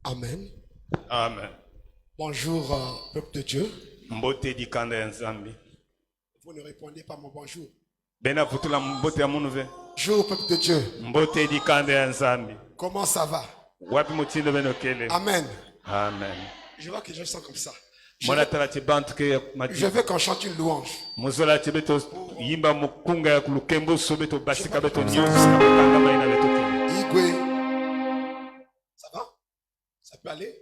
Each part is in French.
Amen. Amen. Bonjour, peuple de Dieu. Vous ne répondez pas mon bonjour. Bonjour, peuple de Dieu. Comment ça va? Amen. Amen. Je vois que je sens comme ça. Je veux qu'on chante une louange. Igwe. Ça va? Ça peut aller?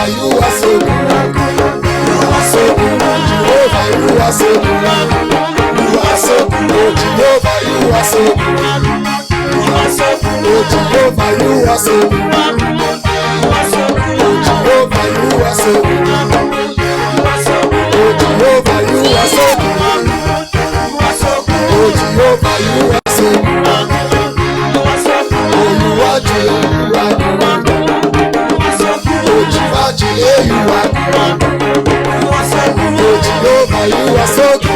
Jehovah, you are so good. You are so good. Jehovah, you are so good. You are so good. Jehovah, you are so good. You are so good. Jehovah, you are so good. Jehovah, you are so good. Jehovah, you are so good. Oh, Jehovah, you are so good. Oh, you are Jehovah. Oh, Jehovah, you are good. Oh, Jehovah, you are so good.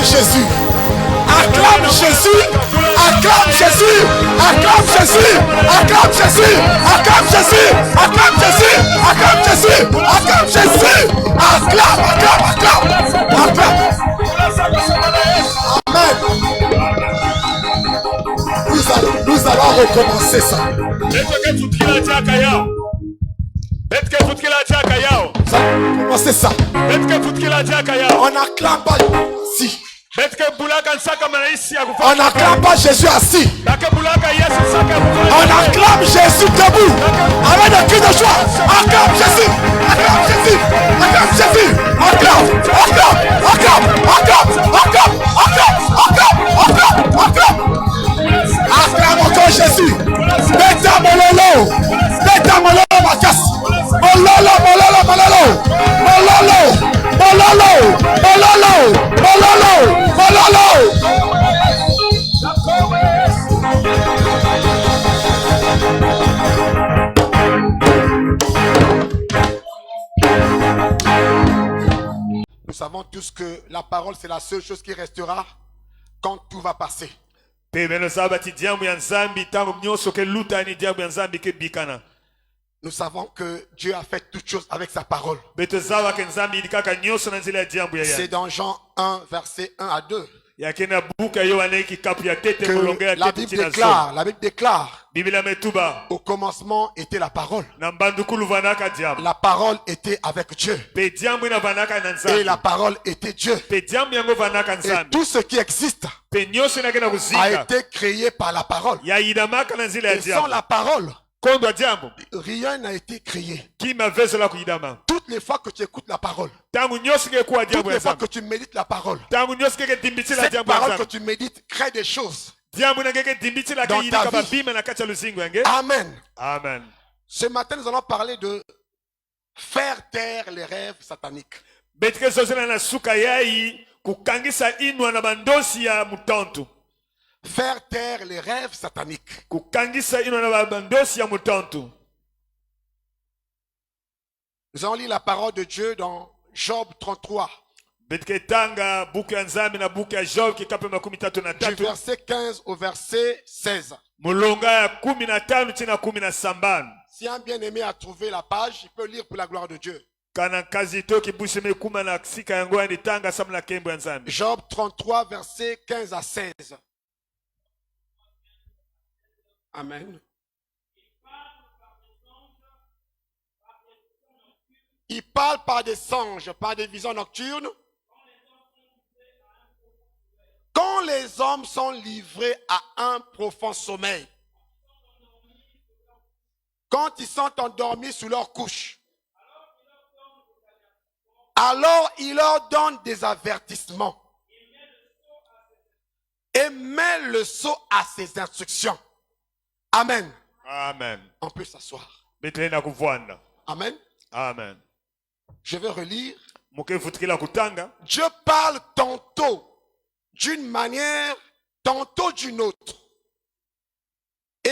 Jésus, acclame Jésus, acclame Jésus, acclame Jésus, acclame Jésus, acclame Jésus, acclame Jésus, acclame Jésus, acclame Jésus, acclame, acclame, acclame, acclame. Amen. Nous allons recommencer ça. Commencer ça. On n'acclame pas si. On n'acclame pas Jésus assis. On acclame Jésus debout. Avec un cri de joie. Acclame Jésus. Acclame Jésus. Acclame Jésus. Acclame. Acclame. Acclame. Acclame. Acclame. Acclame. Acclame. Acclame. Acclame encore Jésus. Beta mololo. Beta mololo makas. Mololo. Mololo. Mololo. Mololo. Mololo. Mololo. Mololo. Mololo. Nous savons tous que la parole c'est la seule chose qui restera quand tout va passer. Nous savons que Dieu a fait toutes choses avec sa parole. C'est dans Jean 1, verset 1 à 2. Que la Bible déclare, au commencement était la parole. La parole était avec Dieu. Et la parole était Dieu. Et tout ce qui existe a été créé par la parole. Et sans la parole, rien n'a été créé. Toutes les fois que tu écoutes la parole, toutes les fois que tu médites la parole, cette parole que tu médites crée des choses dans ta vie. Amen. Amen. Ce matin, nous allons parler de faire taire les rêves sataniques. Faire taire les rêves sataniques. Nous allons lire la parole de Dieu dans Job 33. Du verset 15 au verset 16. Si un bien-aimé a trouvé la page, il peut lire pour la gloire de Dieu. Job 33, verset 15 à 16. Amen. Il parle par des songes, par des visions nocturnes. Quand les hommes sont livrés à un profond sommeil. Quand ils sont endormis sous leur couche. Alors il leur donne des avertissements. Et met le sceau à ses instructions. Amen. Amen. On peut s'asseoir. Amen. Amen. Je vais relire. Dieu parle tantôt d'une manière, tantôt d'une autre.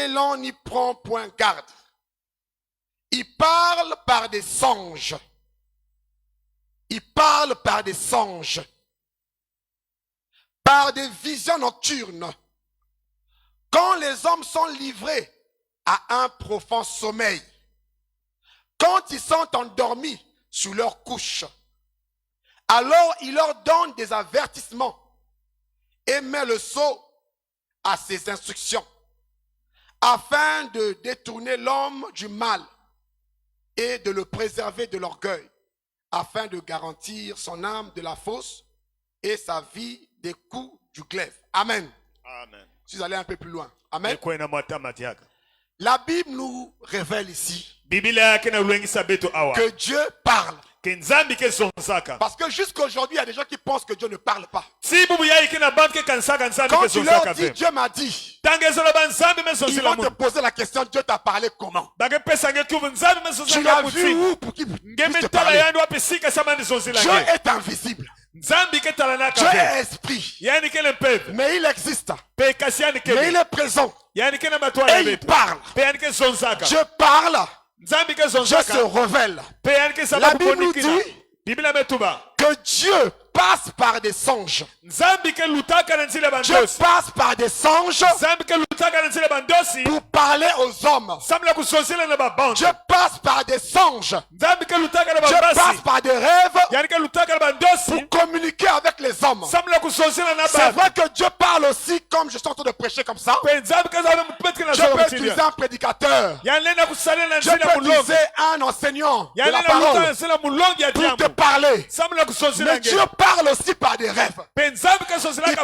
et l'on n'y prend point garde. Il parle par des songes. Il parle par des songes. Par des visions nocturnes. Quand les hommes sont livrés à un profond sommeil. Quand ils sont endormis sous leur couche. Alors il leur donne des avertissements et met le sceau à ses instructions, afin de détourner l'homme du mal et de le préserver de l'orgueil, afin de garantir son âme de la fosse et sa vie des coups du glaive. Amen. Amen. Je suis allé un peu plus loin. Amen. La Bible nous révèle ici que Dieu parle. Parce que jusqu'aujourd'hui, il y a des gens qui pensent que Dieu ne parle pas. Quand tu leur dis, Dieu m'a dit, ils vont te poser la question, Dieu t'a parlé comment? Tu l'as vu où pour qu'il puisse te parler? Dieu est invisible. Dieu est esprit. Mais il existe. Mais il est présent. Et il parle. Dieu parle. Dieu se révèle. La Bible nous dit que Dieu passe par des songes. Dieu passe par des songes pour parler aux hommes. Dieu passe par des songes. Dieu passe par des rêves pour communiquer avec les hommes. C'est vrai que Dieu parle aussi comme je suis en train de prêcher comme ça. Dieu peut utiliser un prédicateur. Dieu peut utiliser un enseignant de la parole pour te parler. Mais Dieu parle aussi par des rêves. Il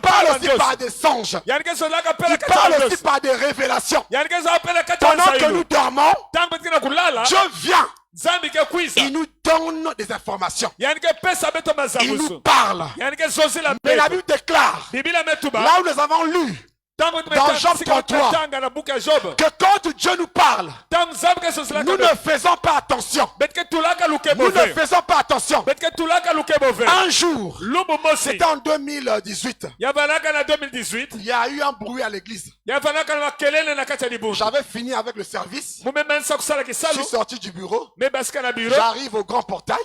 parle aussi par des songes. Il parle aussi par des révélations. Pendant que nous dormons, Dieu vient. Il nous donne des informations. Il nous parle. Mais la Bible déclare, là où nous avons lu, dans Job 33, que quand Dieu nous parle, nous ne faisons pas attention. Nous ne faisons pas attention. Un jour, c'était en 2018, il y a eu un bruit à l'église. J'avais fini avec le service. Je suis sorti du bureau. J'arrive au grand portail.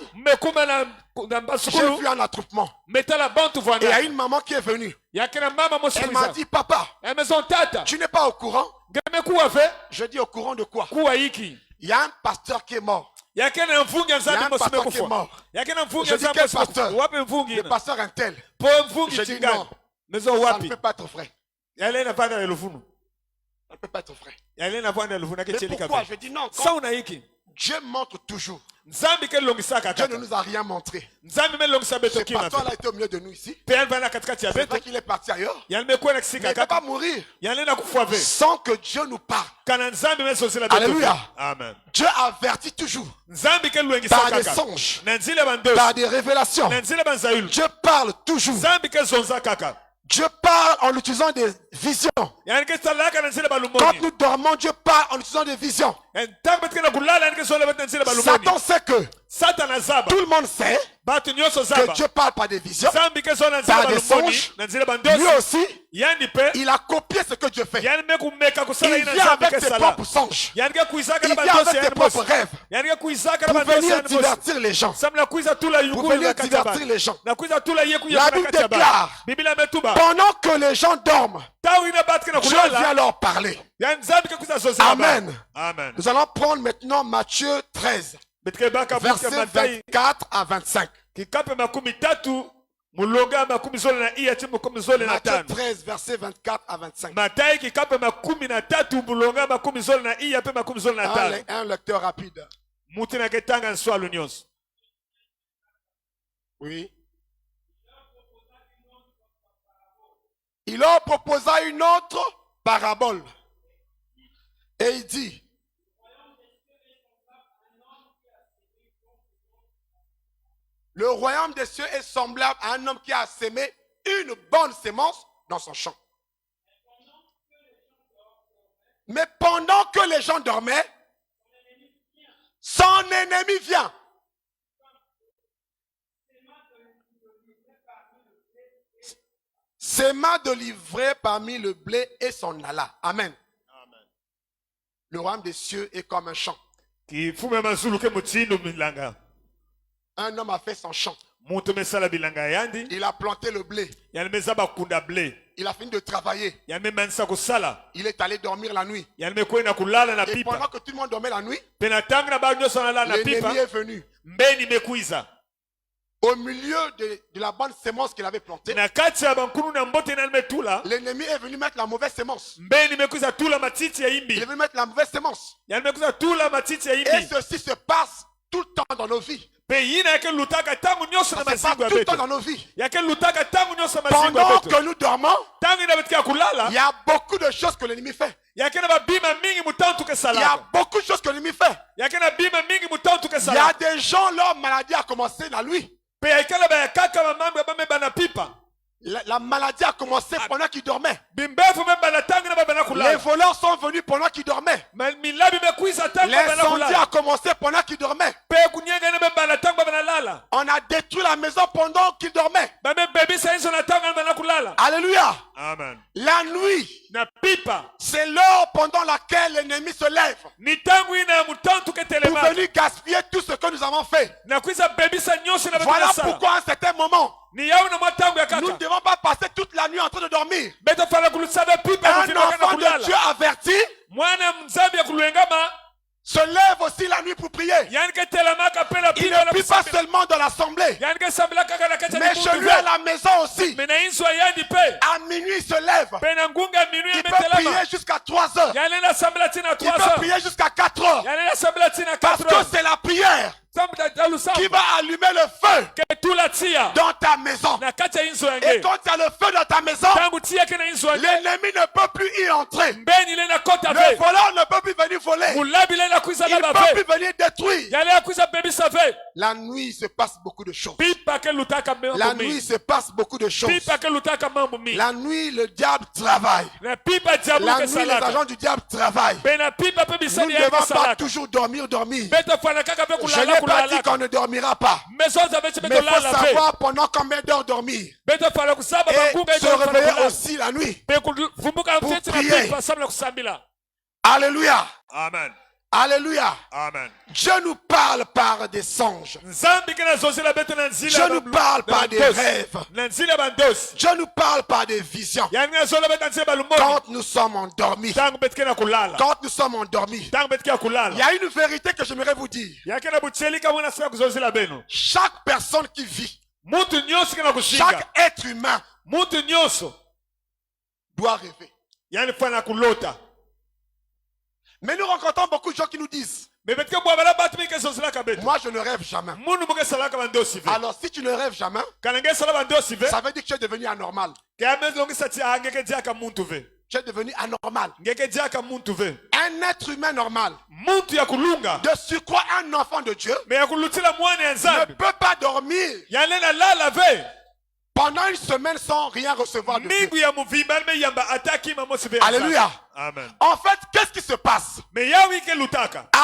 J'ai vu un attroupement. Et il y a une maman qui est venue. Elle m'a dit, papa, tu n'es pas au courant? Je dis, au courant de quoi? Il y a un pasteur qui est mort. Il y a un pasteur qui est mort. Je dis, quel pasteur? Le pasteur Intel. Je dis, non, ça ne peut pas être vrai. Ça ne peut pas être vrai. Mais pourquoi? Je dis, non, quand Dieu montre toujours. Dieu ne nous a rien montré. Ce pasteur-là était au milieu de nous ici. C'est vrai qu'il est parti ailleurs. Mais il ne peut pas mourir sans que Dieu nous parle. Alléluia. Amen. Dieu avertit toujours par des songes, par des révélations. Dieu parle toujours. Dieu parle en utilisant des visions. Quand nous dormons, Dieu parle en utilisant des visions. Satan sait que tout le monde sait que Dieu parle par des visions, par des songes. Lui aussi, il a copié ce que Dieu fait. Il vient avec ses propres songes. Il vient avec ses propres rêves pour venir divertir les gens. Pour venir divertir les gens. La Bible déclare, pendant que les gens dorment, Dieu vient leur parler. Amen. Amen. Nous allons prendre maintenant Matthieu 13, versets 24 à 25. Matthieu 13, versets 24 à 25. Un lecteur rapide. Oui. Il leur proposa une autre parabole. Et il dit, le royaume des cieux est semblable à un homme qui a sémé une bonne sémence dans son champ. Mais pendant que les gens dormaient, son ennemi vient. Sema de livrer parmi le blé et s'en alla. Amen. Le royaume des cieux est comme un champ. Un homme a fait son champ. Il a planté le blé. Il a fini de travailler. Il est allé dormir la nuit. Et pendant que tout le monde dormait la nuit, l'ennemi est venu. Au milieu de la bonne sémence qu'il avait plantée, l'ennemi est venu mettre la mauvaise sémence. Il est venu mettre la mauvaise sémence. Et ceci se passe tout le temps dans nos vies. Ça se passe tout le temps dans nos vies. Pendant que nous dormons, il y a beaucoup de choses que l'ennemi fait. Il y a beaucoup de choses que l'ennemi fait. Il y a des gens, leur maladie a commencé la nuit. La maladie a commencé pendant qu'ils dormaient. Les voleurs sont venus pendant qu'ils dormaient. L'incendie a commencé pendant qu'ils dormaient. On a détruit la maison pendant qu'ils dormaient. Alléluia. Amen. La nuit, c'est l'heure pendant laquelle l'ennemi se lève pour venir gaspiller tout ce que nous avons fait. Voilà pourquoi à un certain moment, nous ne devons pas passer toute la nuit en train de dormir. Un enfant de Dieu averti se lève aussi la nuit pour prier. Il ne prie pas seulement dans l'assemblée, mais chez lui à la maison aussi. À minuit, il se lève. Il peut prier jusqu'à 3 heures. Il peut prier jusqu'à 4 heures. Parce que c'est la prière qui va allumer le feu dans ta maison. Et quand tu as le feu dans ta maison, l'ennemi ne peut plus y entrer. Le voleur ne peut plus venir voler. Il ne peut plus venir détruire. La nuit, il se passe beaucoup de choses. La nuit, il se passe beaucoup de choses. La nuit, le diable travaille. La nuit, les agents du diable travaillent. Nous ne devons pas toujours dormir. Je n'ai pas dit qu'on ne dormira pas. Mais il faut savoir pendant combien d'heures dormir. Et se réveiller aussi la nuit pour prier. Alléluia. Amen. Alléluia. Amen. Dieu nous parle par des songes. Dieu nous parle par des rêves. Dieu nous parle par des visions. Quand nous sommes endormis. Quand nous sommes endormis. Il y a une vérité que j'aimerais vous dire. Chaque personne qui vit, chaque être humain doit rêver. Mais nous rencontrons beaucoup de gens qui nous disent: moi je ne rêve jamais. Alors si tu ne rêves jamais, ça veut dire que tu es devenu anormal. Tu es devenu anormal. Un être humain normal, de surcroît un enfant de Dieu, ne peut pas dormir pendant une semaine sans rien recevoir de Dieu. Alléluia. Amen. En fait, qu'est-ce qui se passe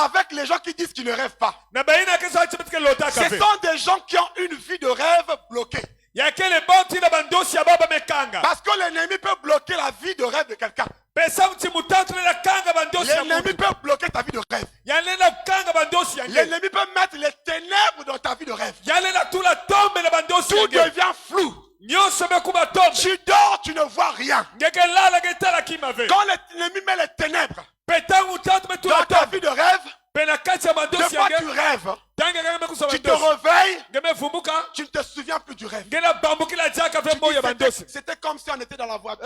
avec les gens qui disent qu'ils ne rêvent pas? Ce sont des gens qui ont une vie de rêve bloquée. Parce que l'ennemi peut bloquer la vie de rêve de quelqu'un. L'ennemi peut bloquer ta vie de rêve. L'ennemi peut mettre les ténèbres dans ta vie de rêve. Tout devient flou. Tu dors, tu ne vois rien. Quand l'ennemi met les ténèbres dans ta vie de rêve, de fois tu rêves, tu te réveilles, tu ne te souviens plus du rêve. C'était comme si on était dans la voiture,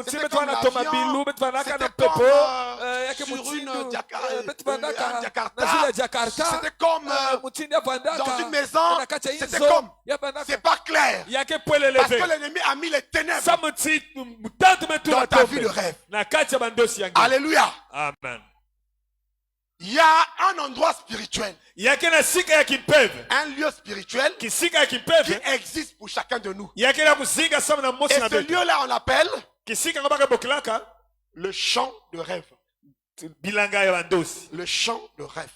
c'était comme l'avion, c'était comme sur une Jakarta, c'était comme dans une maison, c'était comme, c'est pas clair, parce que l'ennemi a mis les ténèbres dans ta vie de rêve. Alléluia. Amen. Il y a un endroit spirituel, un lieu spirituel qui existe pour chacun de nous. Et ce lieu-là, on l'appelle le champ de rêve. Le champ de rêve.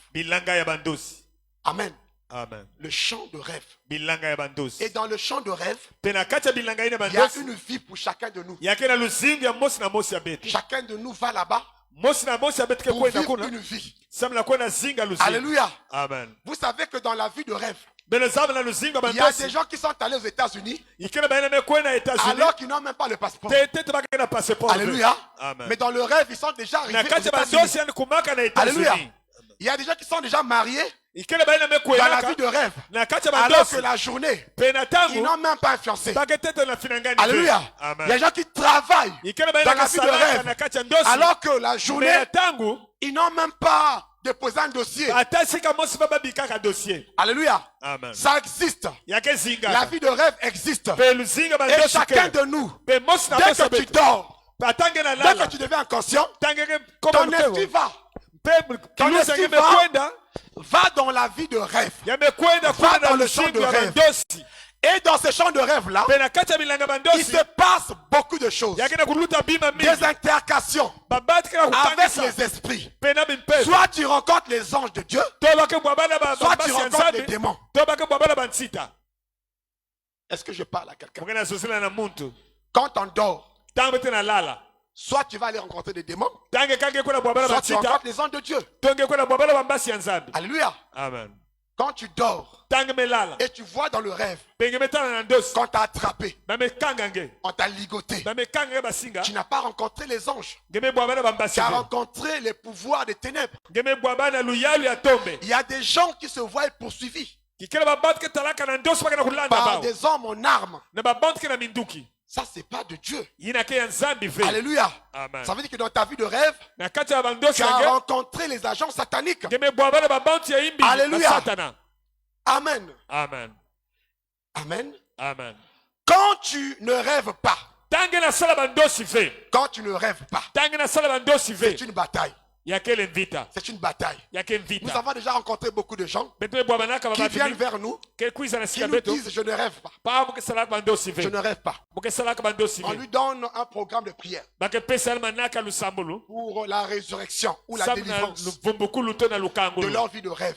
Amen. Amen. Le champ de rêve. Et dans le champ de rêve, il y a une vie pour chacun de nous. Chacun de nous va là-bas pour vivre une vie. Alléluia. Amen. Vous savez que dans la vie de rêve, il y a des gens qui sont allés aux États-Unis alors qu'ils n'ont même pas le passeport. Alléluia. Amen. Mais dans le rêve, ils sont déjà arrivés aux États-Unis. Alléluia. Il y a des gens qui sont déjà mariés dans la vie de rêve, alors que la journée, ils n'ont même pas un fiancé. Alléluia. Amen. Il y a des gens qui travaillent dans la vie de rêve, alors que la journée, ils n'ont même pas déposé un dossier. Alléluia. Amen. Ça existe. La vie de rêve existe. Et chacun de nous, dès que tu dors, dès que tu deviens inconscient, ton esprit va. Ton esprit va dans la vie de rêve. Va dans le champ de rêve. Et dans ce champ de rêve-là, il se passe beaucoup de choses. Des interactions avec les esprits. Soit tu rencontres les anges de Dieu, soit tu rencontres les démons. Est-ce que je parle à quelqu'un? Quand on dort, soit tu vas aller rencontrer des démons, soit tu rencontres les anges de Dieu. Alléluia. Amen. Quand tu dors et tu vois dans le rêve, quand tu as attrapé, on t'a ligoté, tu n'as pas rencontré les anges, tu as rencontré les pouvoirs des ténèbres. Il y a des gens qui se voient poursuivis par des hommes en armes. Ça, c'est pas de Dieu. Alléluia. Amen. Ça veut dire que dans ta vie de rêve, tu as rencontré les agents sataniques. Alléluia. Amen. Amen. Amen. Amen. Quand tu ne rêves pas, quand tu ne rêves pas, c'est une bataille. C'est une bataille. Nous avons déjà rencontré beaucoup de gens qui viennent vers nous, qui nous disent je ne rêve pas. Je ne rêve pas. On lui donne un programme de prière pour la résurrection ou la délivrance de leur vie de rêve.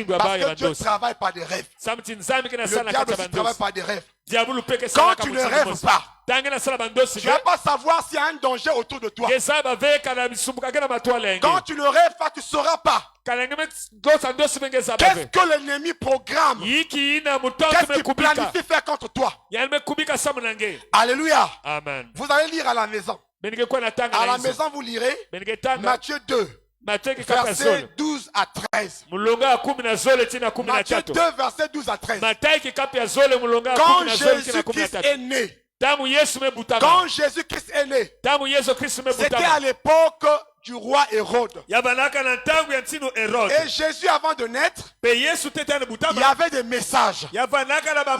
Parce que Dieu travaille par des rêves. Le diable aussi travaille par des rêves. Quand tu ne rêves pas, tu ne vas pas savoir s'il y a un danger autour de toi. Quand tu ne rêves pas, tu ne sauras pas. Qu'est-ce que l'ennemi programme? Qu'est-ce qu'il planifie faire contre toi? Alléluia. Amen. Vous allez lire à la maison. À la maison, vous lirez Matthieu 2. Versets 12 à 13. Matthieu 2, versets 12 à 13. Quand Jésus-Christ est né, c'était à l'époque du roi Hérode. Et Jésus, avant de naître, il y avait des messages. Il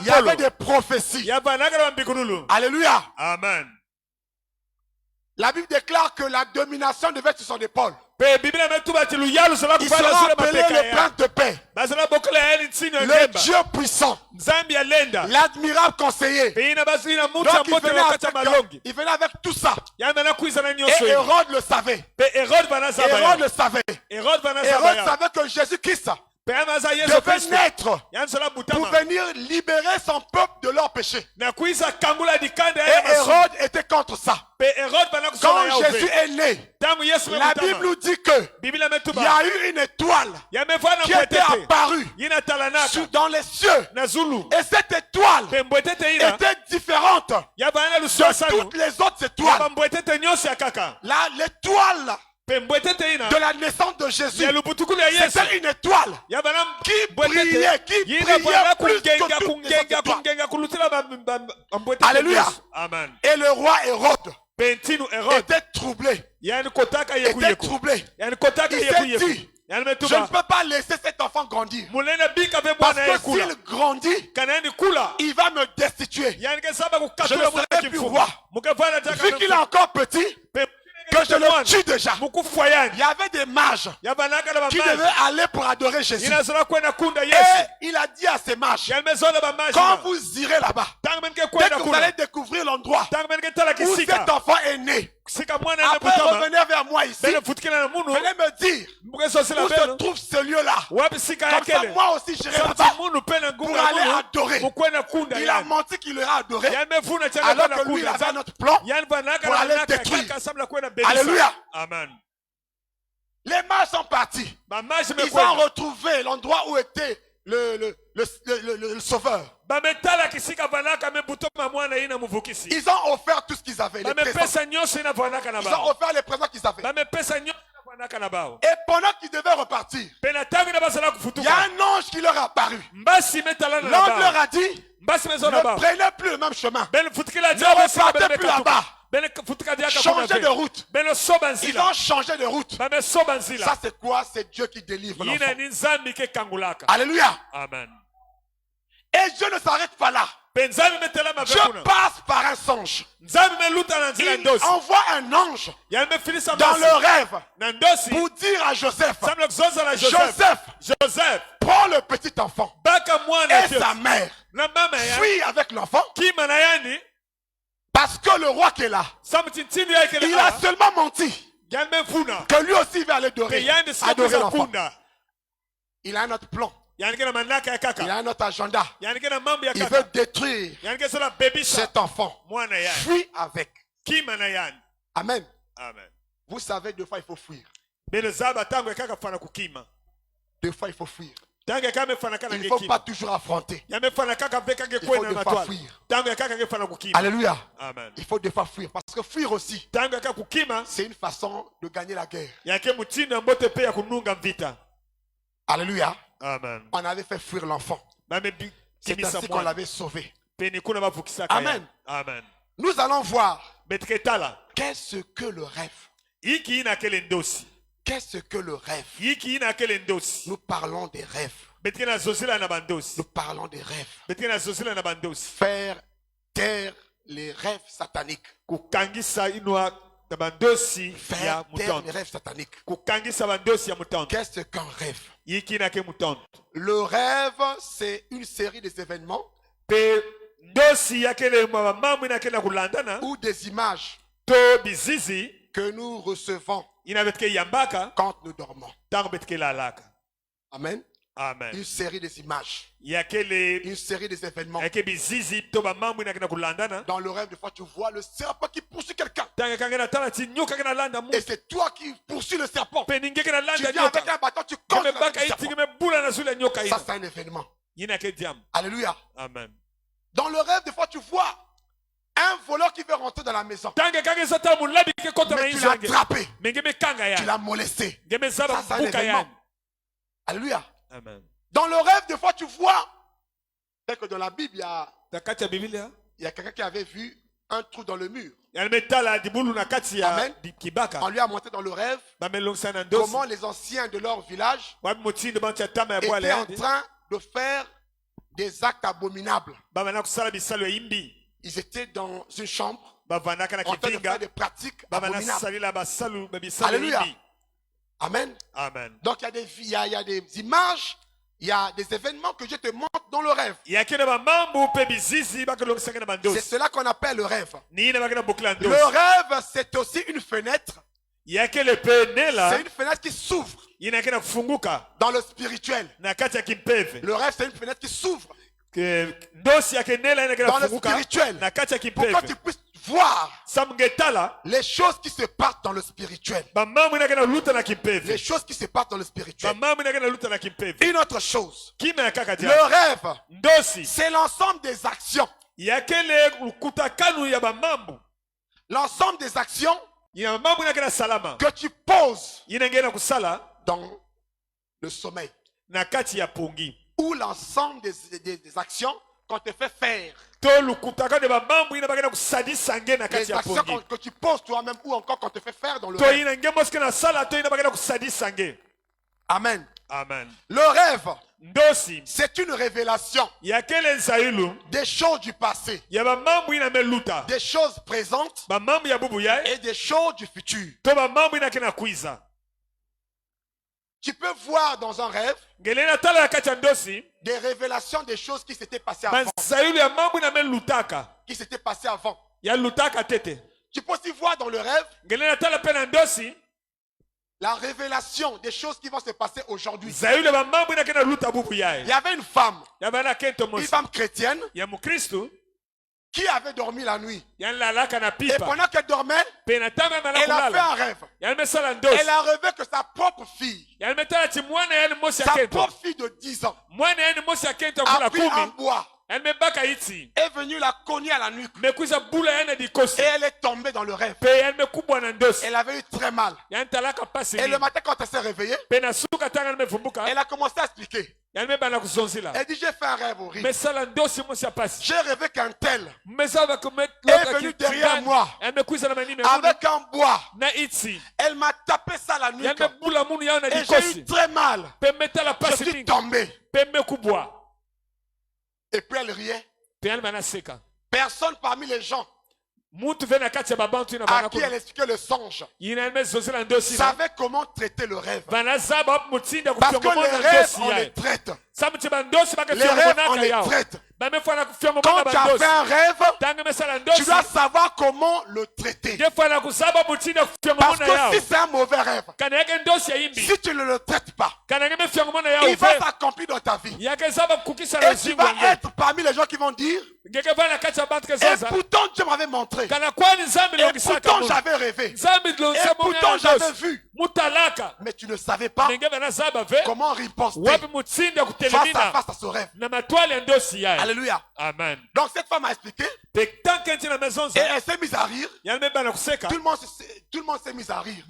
y avait des prophéties. Alléluia. Amen. La Bible déclare que la domination devait être sur son épaule. Il sera appelé le prince de paix, le Dieu puissant, l'admirable conseiller. Donc il venait avec tout ça. Et Hérode le savait. Hérode savait que Jésus-Christ devait naître pour venir libérer son peuple de leurs péchés. Et Hérode était contre ça. Quand Jésus est né, la Bible nous dit que il y a eu une étoile qui était apparue dans les cieux. Et cette étoile était différente de toutes les autres étoiles. Là, l'étoile de la naissance de Jésus, c'était une étoile qui brillait plus que toutes les autres étoiles. Alléluia. Amen. Et le roi Hérode était troublé. Il s'est dit, je ne peux pas laisser cet enfant grandir. Parce que s'il grandit, il va me destituer. Je ne serai plus roi. Vu qu'il est encore petit, que je le tue déjà. Il y avait des mages qui devaient aller pour adorer Jésus. Et il a dit à ces mages, quand vous irez là-bas, dès que vous allez découvrir l'endroit où cet enfant est né, après revenez vers moi ici, venez me dire où se trouve ce lieu-là. Comme ça, moi aussi j'irai là-bas pour aller adorer. Il a menti qu'il ira adorer, alors que lui il avait notre plan pour aller détruire. Alléluia. Amen. Les mages sont partis. Ils ont retrouvé l'endroit où était le sauveur. Ils ont offert tout ce qu'ils avaient. Ils ont offert les présents qu'ils avaient. Et pendant qu'ils devaient repartir, il y a un ange qui leur a apparu. L'ange leur a dit, ne prenez plus le même chemin. Ne repartez plus là-bas. Changez de route. Ils ont changé de route. Ça c'est quoi? C'est Dieu qui délivre l'enfant. Alléluia. Amen. Et Dieu ne s'arrête pas là. Dieu passe par un songe. Il envoie un ange dans le rêve pour dire à Joseph, Joseph, prends le petit enfant et sa mère, fuis avec l'enfant, parce que le roi qui est là, il a seulement menti que lui aussi va aller adorer l'enfant. Il a un autre plan. Il a un autre agenda. Il veut détruire cet enfant. Fuis avec. Amen. Vous savez, deux fois il faut fuir. Deux fois il faut fuir. Il ne faut pas toujours affronter. Il faut deux fois fuir. Alléluia. Amen. Il faut deux fois fuir. Parce que fuir aussi, c'est une façon de gagner la guerre. Alléluia. Amen. On avait fait fuir l'enfant. C'est ainsi qu'on l'avait sauvé. Amen. Amen. Nous allons voir qu'est-ce que le rêve. Qu'est-ce que le rêve? Nous parlons des rêves. Nous parlons des rêves. Faire taire les rêves sataniques. Faire taire les rêves sataniques. Qu'est-ce qu'un rêve? Le rêve, c'est une série d'événements ou des images que nous recevons quand nous dormons. Amen. Amen. Une série des images. Une série des événements. Dans le rêve, des fois, tu vois le serpent qui poursuit quelqu'un. Et c'est toi qui poursuis le serpent. Tu viens avec un bâton, tu cognes le serpent. Ça, c'est un événement. Alléluia. Amen. Dans le rêve, des fois, tu vois un voleur qui veut rentrer dans la maison. Mais tu l'as attrapé. Tu l'as molesté. Ça, c'est un événement. Alléluia. Amen. Dans le rêve, des fois, tu vois, c'est que dans la Bible, il y a quelqu'un qui avait vu un trou dans le mur. Amen. On lui a montré dans le rêve comment les anciens de leur village étaient en train de faire des actes abominables. Ils étaient dans une chambre en train de faire des pratiques abominables. Alléluia. Amen. Amen. Donc il y a des images, il y a des événements que Dieu te montre dans le rêve. C'est cela qu'on appelle le rêve. Le rêve, c'est aussi une fenêtre. C'est une fenêtre qui s'ouvre dans le spirituel. Le rêve, c'est une fenêtre qui s'ouvre dans le spirituel pour que tu puisses voir les choses qui se passent dans le spirituel. Les choses qui se passent dans le spirituel. Une autre chose, le rêve, c'est l'ensemble des actions. L'ensemble des actions que tu poses dans le sommeil. Ou l'ensemble des actions qu'on te fait faire. Les actions que tu poses toi-même ou encore qu'on te fait faire dans le rêve. Amen. Amen. Le rêve, c'est une révélation des choses du passé, des choses présentes et des choses du futur. Tu peux voir dans un rêve des révélations des choses qui s'étaient passées avant. Qui s'étaient passées avant. Tu peux aussi voir dans le rêve la révélation des choses qui vont se passer aujourd'hui. Il y avait une femme chrétienne qui avait dormi la nuit. Et Et pendant qu'elle dormait, elle a fait un rêve. Elle a rêvé que sa propre fille, sa propre fille de 10 ans, a pris un bois, est venue la cogner à la nuque. Et elle est tombée dans le rêve. Elle avait eu très mal. Et le matin, quand elle s'est réveillée, elle a commencé à expliquer. Elle dit, j'ai fait un rêve horrible. J'ai rêvé qu'un tel est venu derrière moi avec un bois. Elle m'a tapé ça la nuque. Et j'ai eu très mal. Je suis tombé. Et puis elle riait. Personne parmi les gens à qui elle expliquait le songe savait comment traiter le rêve. Parce que les rêves, on les traite. Les rêves, on les traite. Quand tu as fait un rêve, tu dois savoir comment le traiter. Parce que si c'est un mauvais rêve, si tu ne le traites pas, il va s'accomplir dans ta vie. Et tu vas être parmi les gens qui vont dire, et pourtant Dieu m'avait montré, et pourtant j'avais rêvé, et pourtant j'avais vu. Mais tu ne savais pas comment riposter face à ce rêve. Alléluia. Amen. Donc cette femme a expliqué. Et elle s'est mise à rire. Tout le monde s'est mis à rire.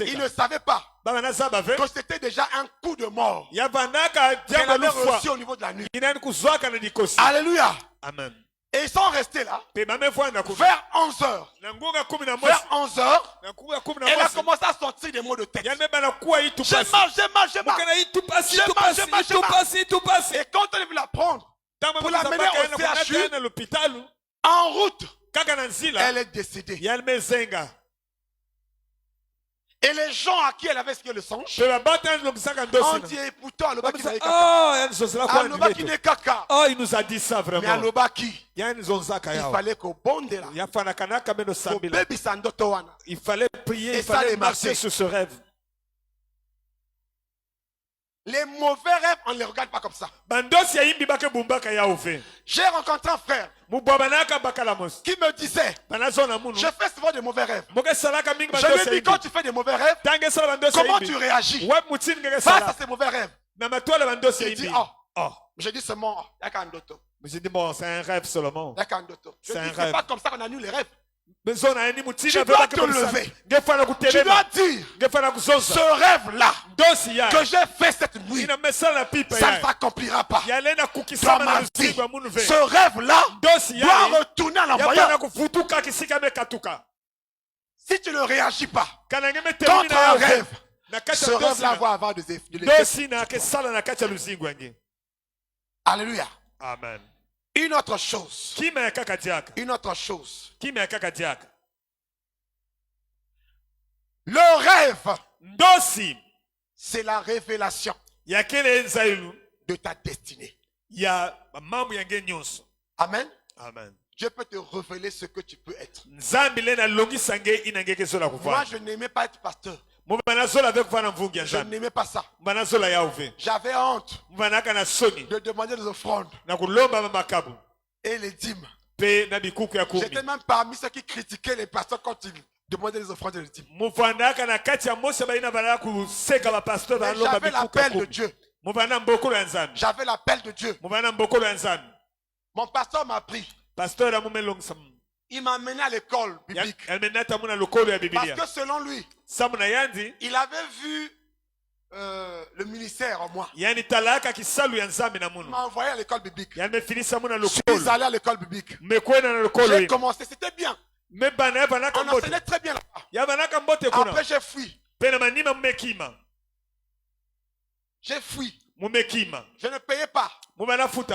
Il ne savait pas que c'était déjà un coup de mort qu'elle avait reçu au niveau de la nuit. Alléluia. Amen. Et ils sont restés là vers 11h. Vers 11h, elle a commencé à sortir des mots de tête. J'ai mal. Et quand on est venu la prendre pour l'amener au CHU, en route, elle est décédée. Et les gens à qui elle avait expliqué le songe, on dit, pourtant, Aloba qui n'est caca. Aloba qui n'est caca. Oh, il nous a dit ça vraiment. Mais Aloba qui, il fallait qu'au bon de là, il fallait prier, il fallait marcher sur ce rêve. Les mauvais rêves, on ne les regarde pas comme ça. J'ai rencontré un frère qui me disait, je fais souvent des mauvais rêves. Je lui dis, quand tu fais des mauvais rêves, comment tu réagis face à ces mauvais rêves? Il dit, je dis seulement, j'ai dit, bon, c'est un rêve seulement. C'est pas comme ça qu'on annule les rêves. Tu dois te lever. Tu dois dire, ce rêve-là que j'ai fait cette nuit, ça ne s'accomplira pas dans ma vie. Ce rêve-là doit retourner à l'envoyeur. Si tu ne réagis pas contre un rêve, ce rêve-là va avoir des effets. Alléluia. Amen. Une autre chose. Une autre chose. Le rêve, c'est la révélation de ta destinée. Amen. Amen. Dieu peut te révéler ce que tu peux être. Moi, je n'aimais pas être pasteur. Je n'aimais pas ça. J'avais honte de demander des offrandes et les dîmes. J'étais même parmi ceux qui critiquaient les pasteurs quand ils demandaient les offrandes et les dîmes. Mais j'avais l'appel de Dieu. J'avais l'appel de Dieu. Mon pasteur m'a pris. Il m'a amené à l'école biblique. Parce que selon lui, il avait vu le ministère en moi. Il m'a envoyé à l'école biblique. Je suis allé à l'école biblique. J'ai commencé, c'était bien. On enseignait très bien là-bas. Après j'ai fui. J'ai fui. Je ne payais pas.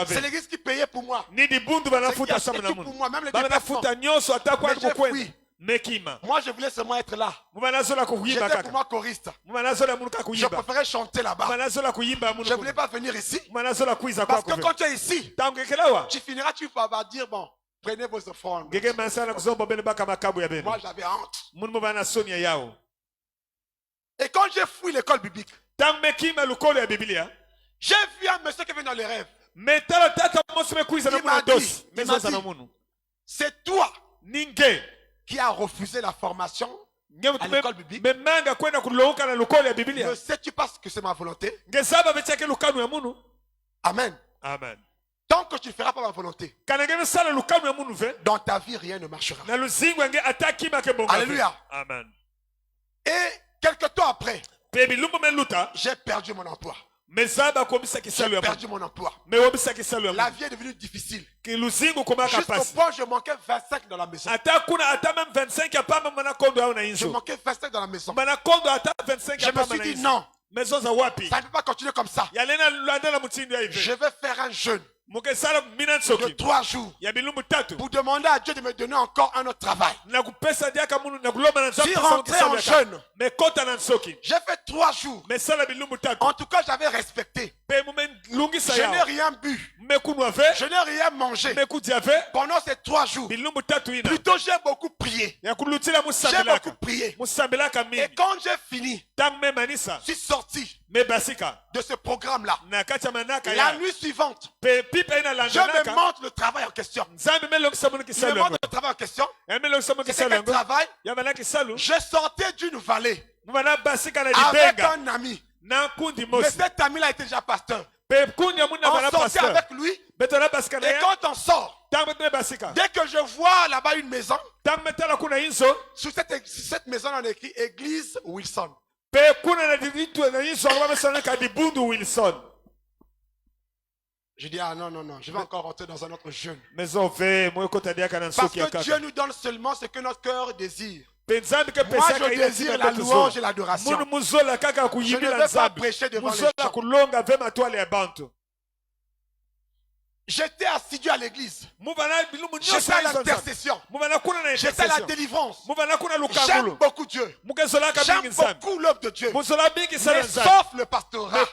C'est l'église qui payait pour moi. C'est qui a fait tout pour moi, même les déplacements. Mais j'ai fui. Moi je voulais seulement être là. J'étais pour moi choriste. Je préférais chanter là-bas. Je ne voulais pas venir ici. Parce que quand tu es ici, tu finiras, tu vas dire, bon, prenez vos offrandes. Moi j'avais honte. Et quand j'ai fui l'école biblique, j'ai vu un monsieur qui vient dans les rêves. Il m'a dit, C'est toi ninge qui as refusé la formation à l'école biblique. Ne sais-tu pas ce que c'est ma volonté? Amen. Amen. Tant que tu ne feras pas ma volonté, dans ta vie, rien ne marchera. Alléluia. Amen. Et quelque temps après, j'ai perdu mon emploi. J'ai perdu mon emploi. La vie est devenue difficile. Jusqu'au point où je manquais 25 dans la maison. Je manquais 25 dans la maison. Je me suis dit non. Ça ne peut pas continuer comme ça. Je vais faire un jeûne de 3 jours pour demander à Dieu de me donner encore un autre travail. Si rentré en jeûne, j'ai fait 3 jours. En tout cas, j'avais respecté. Je n'ai rien bu. Je n'ai rien mangé. Pendant ces 3 jours, plutôt j'ai beaucoup prié. J'ai beaucoup prié. Et quand j'ai fini, je suis sorti de ce programme-là. La nuit suivante, je me montre le travail en question. Je me montre le travail en question. C'était quel travail? Je sortais d'une vallée avec un ami. Mais cet ami-là était déjà pasteur. On sortait avec lui. Et quand on sort, dès que je vois là-bas une maison, sur cette maison on a écrit Église Wilson. Je dis ah non, je vais encore rentrer dans un autre jeûne. Parce que Dieu nous donne seulement ce que notre cœur désire. Moi je désire la louange et l'adoration. Je ne veux pas prêcher devant les gens. J'étais assidu à l'église. J'étais à l'intercession. J'étais à la délivrance. J'aime beaucoup Dieu. J'aime beaucoup l'œuvre de Dieu. Mais sauf le pastorat.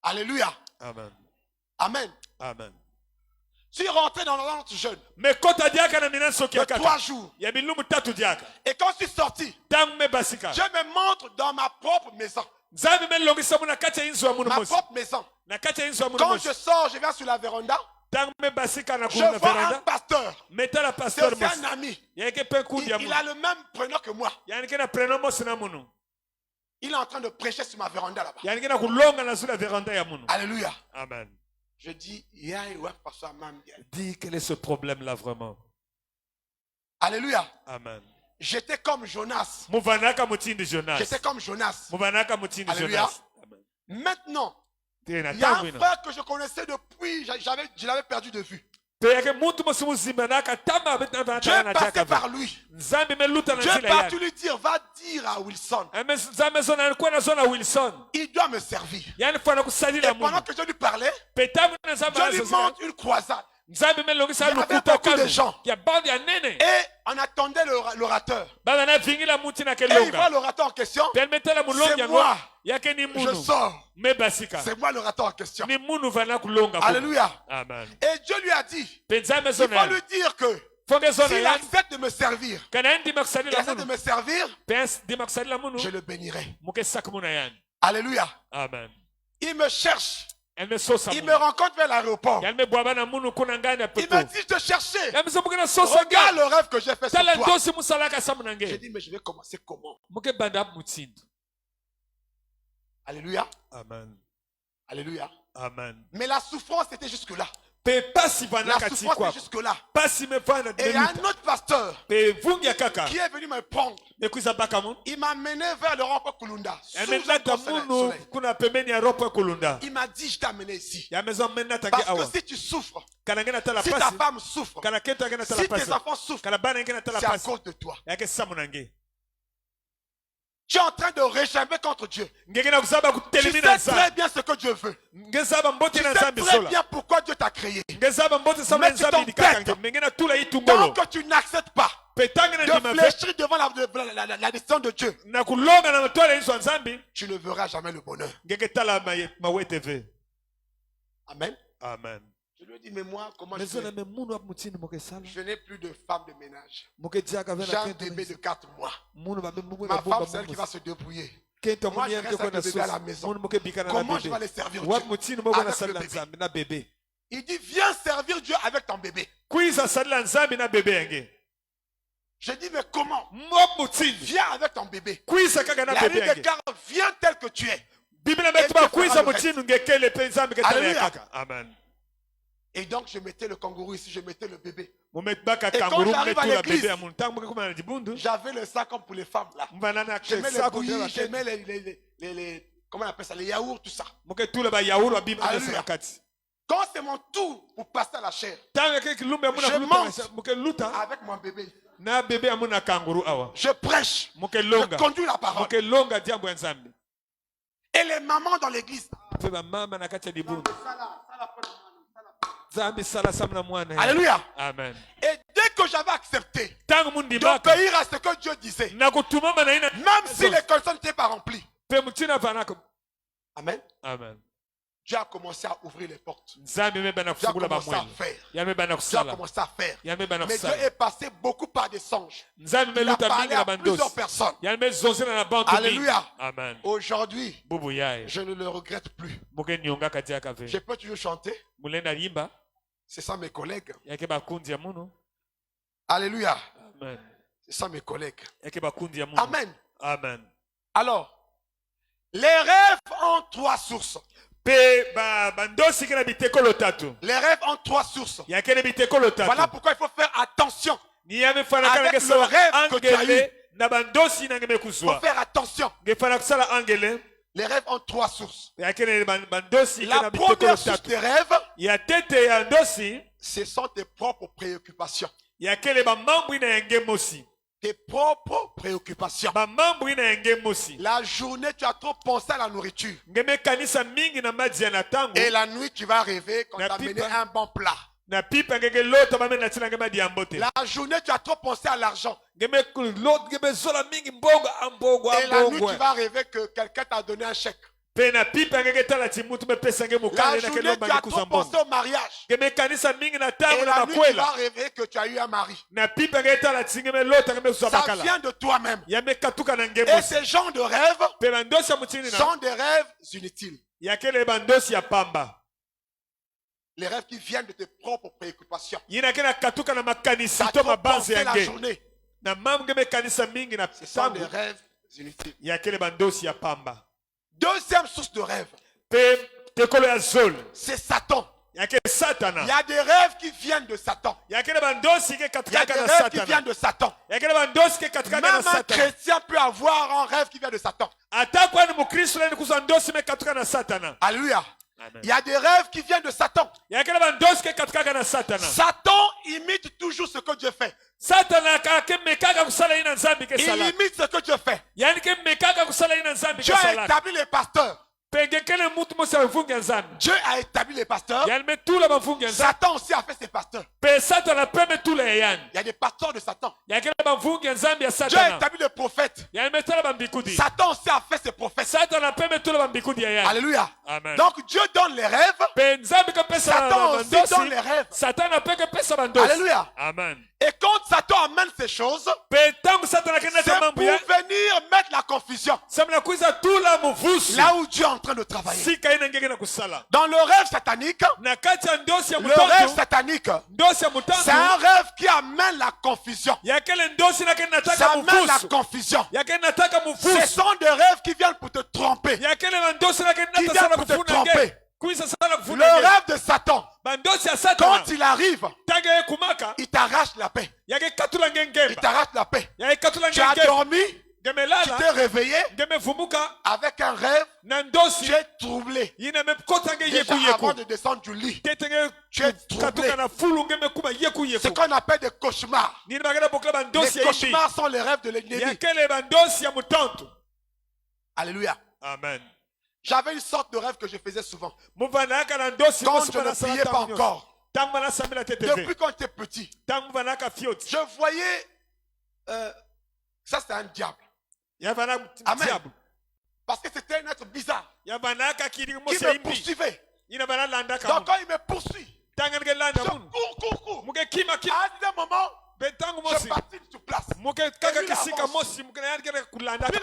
Alléluia. Amen. Amen. Amen. Tu es rentré dans notre jeûne de 3 jours. Et quand je suis sorti, je me montre dans ma propre maison. Ma propre maison. Quand je sors, je viens sur la véranda. Je vois un pasteur. C'est aussi un ami. Il a le même prénom que moi. Il est en train de prêcher sur ma véranda là-bas. Alléluia. Amen. Je dis, dis quel est ce problème-là vraiment. Alléluia. Amen. J'étais comme Jonas. J'étais comme Jonas. Alléluia. Maintenant, il y a un frère que je connaissais depuis, je l'avais perdu de vue. Dieu est passé par lui. Dieu est parti lui dire, va dire à Wilson. Il doit me servir. Et pendant que je lui parlais, je lui montre une croisade. Il y avait beaucoup de gens. Et on attendait l'orateur. Et il voit l'orateur en question. C'est moi. Je sors. C'est moi l'orateur en question. Alléluia. Amen. Et Dieu lui a dit, il faut lui dire que s'il accepte de me servir, je le bénirai. Alléluia. Amen. Il me cherche. Il me rencontre vers l'aéroport. Il m'a dit, je te cherchais. Regarde le rêve que j'ai fait sur toi. J'ai dit, mais je vais commencer comment? Alléluia. Amen. Alléluia. Amen. Mais la souffrance était jusque-là. La souffrance était jusque-là. Et il y a un autre pasteur qui est venu me prendre. Il m'a mené vers le rond-point Kulunda. Il m'a dit, je t'ai amené ici. Parce que si tu souffres, si ta femme souffre, si tes enfants souffrent, c'est à cause de toi. Tu es en train de réclamer contre Dieu. Tu sais très bien ce que Dieu veut. Tu sais très bien pourquoi Dieu t'a créé. Mais tu t'embêtes. Tant que tu n'acceptes pas de fléchir devant la décision de Dieu, tu ne verras jamais le bonheur. Amen. Amen. Je lui ai dit, mais moi, comment je fais? Je n'ai plus de femme de ménage. J'ai un bébé de 4 mois. Ma femme, c'est elle qui va se débrouiller. Moi, je reste avec le bébé à la maison. Comment je vais aller servir Dieu avec le bébé? Il dit, viens servir Dieu avec ton bébé. Je dis, mais comment? Viens avec ton bébé. La Bible déclare, viens tel que tu es. Amen. Et donc, je mettais le kangourou ici, je mettais le bébé. Et quand j'arrive à l'église, j'avais le sac comme pour les femmes là. Je mets les bouillies, je mets les comment on appelle ça, les yaourts, tout ça. Alléluia. Quand c'est mon tour pour passer à la chair, je monte avec mon bébé. Je prêche, je conduis la parole. Et les mamans dans l'église. Alléluia. Amen. Et dès que j'avais accepté d'obéir à ce que Dieu disait, même si les conditions n'étaient pas remplies, Amen. Amen. Dieu a commencé à ouvrir les portes. Dieu a commencé à faire. Dieu a commencé à faire. Mais Dieu est passé beaucoup par des songes. Il a parlé à plusieurs personnes. Alléluia. Amen. Aujourd'hui, je ne le regrette plus. Je peux toujours chanter. C'est ça mes collègues. Alléluia. Amen. C'est ça mes collègues. Amen. Amen. Alors, les rêves ont trois sources. Les rêves ont trois sources. Voilà pourquoi il faut faire attention avec le rêve que tu as eu. Il faut faire attention. Les rêves ont trois sources. La première source des rêves, ce sont tes propres préoccupations. Tes propres préoccupations. La journée, tu as trop pensé à la nourriture. Et la nuit, tu vas rêver qu'on t'a amené un bon plat. La journée, tu as trop pensé à l'argent. Et la nuit, tu vas rêver que quelqu'un t'a donné un chèque. La journée, tu as trop pensé au mariage. Et la nuit, tu vas rêver que tu as eu un mari. Ça vient de toi-même. Et ces genres de rêves sont des rêves inutiles. Les rêves qui viennent de tes propres préoccupations. Ça trop pensé la journée. Ce sont des rêves inutiles. Deuxième source de rêve, c'est Satan. Il y a des rêves qui viennent de Satan. Il y a des rêves qui viennent de Satan. Même un chrétien peut avoir un rêve qui vient de Satan. Alléluia. Il y a des rêves qui viennent de Satan. Satan imite toujours ce que Dieu fait. Il imite ce que Dieu fait. Dieu a établi les pasteurs. Dieu a établi les pasteurs. Satan aussi a fait ses pasteurs. Il y a des pasteurs de Satan. Dieu a établi les prophètes. Satan aussi a fait ses prophètes. Alléluia. Amen. Donc Dieu donne les rêves. Satan aussi donne les rêves. Alléluia. Amen. Et quand Satan amène ces choses, c'est pour venir mettre la confusion là où Dieu est en train de travailler. Dans le rêve satanique, c'est un rêve qui amène la confusion. Ça amène la confusion. Ce sont des rêves qui viennent pour te tromper. Qui viennent pour te tromper. Le rêve de Satan, quand il arrive, il t'arrache la paix. Il t'arrache la paix. Tu as dormi, tu t'es réveillé avec un rêve, tu es troublé. Déjà avant de descendre du lit, tu es troublé. Ce qu'on appelle des cauchemars. Les cauchemars sont les rêves de l'ennemi. Alléluia. Amen. J'avais une sorte de rêve que je faisais souvent. Quand je ne priais pas encore. Depuis quand j'étais petit. Je voyais... ça c'est un diable. Amen. Parce que c'était un être bizarre. Qui me poursuivait. Donc quand il me poursuit, je cours. À un moment, je patine sur place. Il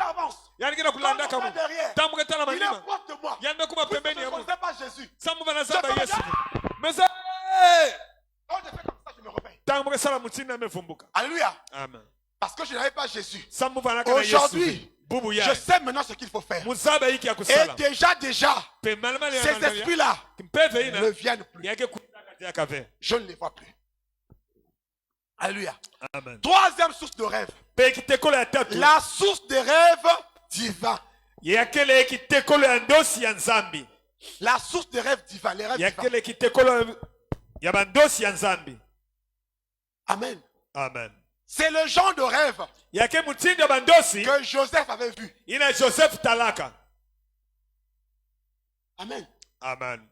avance. Il avance derrière. Il est proche de moi. Je ne connaissais pas Jésus. Alléluia. Amen. Parce que je n'avais pas Jésus. Aujourd'hui, je sais maintenant ce qu'il faut faire. Et déjà, ces esprits-là ne viennent plus. Je ne les vois plus. Alléluia. Amen. Troisième source de rêve. La source des rêves divins. La source des rêves divins. Les rêves divins. Amen. Amen. C'est le genre de rêve que Joseph avait vu. Amen. Amen.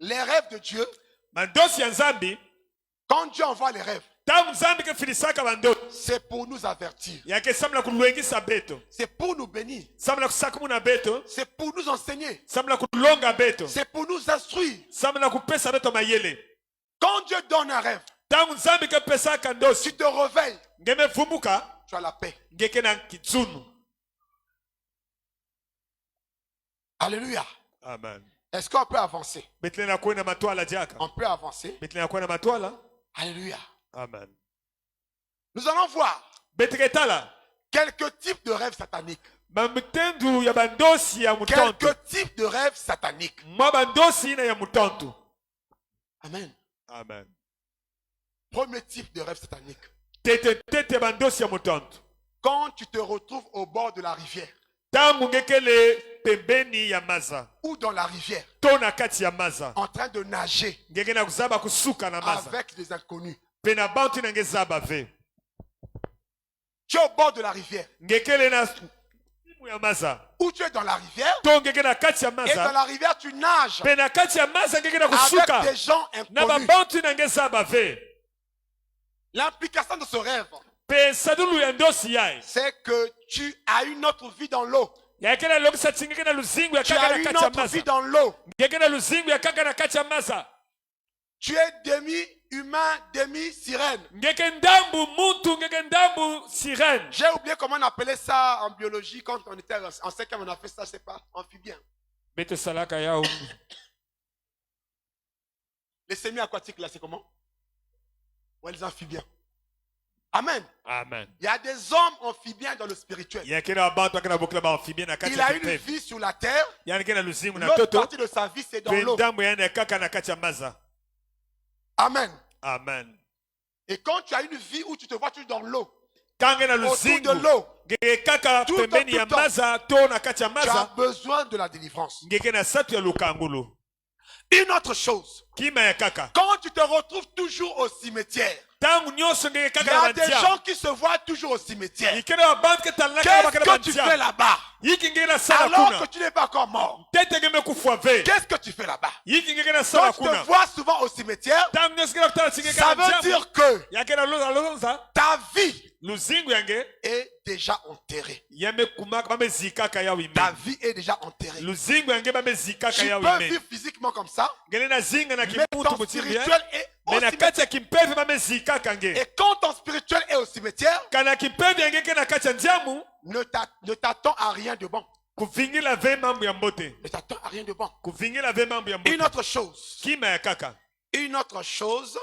Les rêves de Dieu, quand Dieu envoie les rêves, c'est pour nous avertir. C'est pour nous bénir. C'est pour nous enseigner. C'est pour nous instruire. Quand Dieu donne un rêve, tu te réveilles, tu as la paix. Alléluia. Amen. Est-ce qu'on peut avancer? On peut avancer. Alléluia. Amen. Nous allons voir quelques types de rêves sataniques. Quelques types de rêves sataniques. Amen. Amen. Premier type de rêve satanique. Quand tu te retrouves au bord de la rivière ou dans la rivière en train de nager avec des inconnus. Tu es au bord de la rivière ou tu es dans la rivière et dans la rivière tu nages avec des gens inconnus. L'implication de ce rêve, c'est que tu as une autre vie dans l'eau. Tu as une autre vie dans l'eau. Tu es demi-humain, demi-sirène. J'ai oublié comment on appelait ça en biologie quand on était en 5e, on a fait ça, je sais pas, amphibien. Les semi-aquatiques là, c'est comment? Ouais, les amphibiens. Amen. Amen. Il y a des hommes amphibiens dans le spirituel. Il a une vie sur la terre. L'autre partie de sa vie, c'est dans l'eau. Amen. Amen. Et quand tu as une vie où tu te vois toujours dans l'eau, autour de l'eau, tout le temps, tu as besoin de la délivrance. Une autre chose, quand tu te retrouves toujours au cimetière, il y a des gens qui se voient toujours au cimetière. Qu'est-ce que tu fais là-bas? Alors que tu n'es pas encore mort. Qu'est-ce que tu fais là-bas? Quand tu te vois souvent au cimetière, ça veut dire que ta vie est déjà enterrée. Ta vie est déjà enterrée. Tu peux vivre physiquement comme ça, mais ton spirituel est au cimetière. Et quand ton spirituel est au cimetière, ne t'attends à rien de bon. Ne t'attends à rien de bon. Une autre chose. Une autre chose.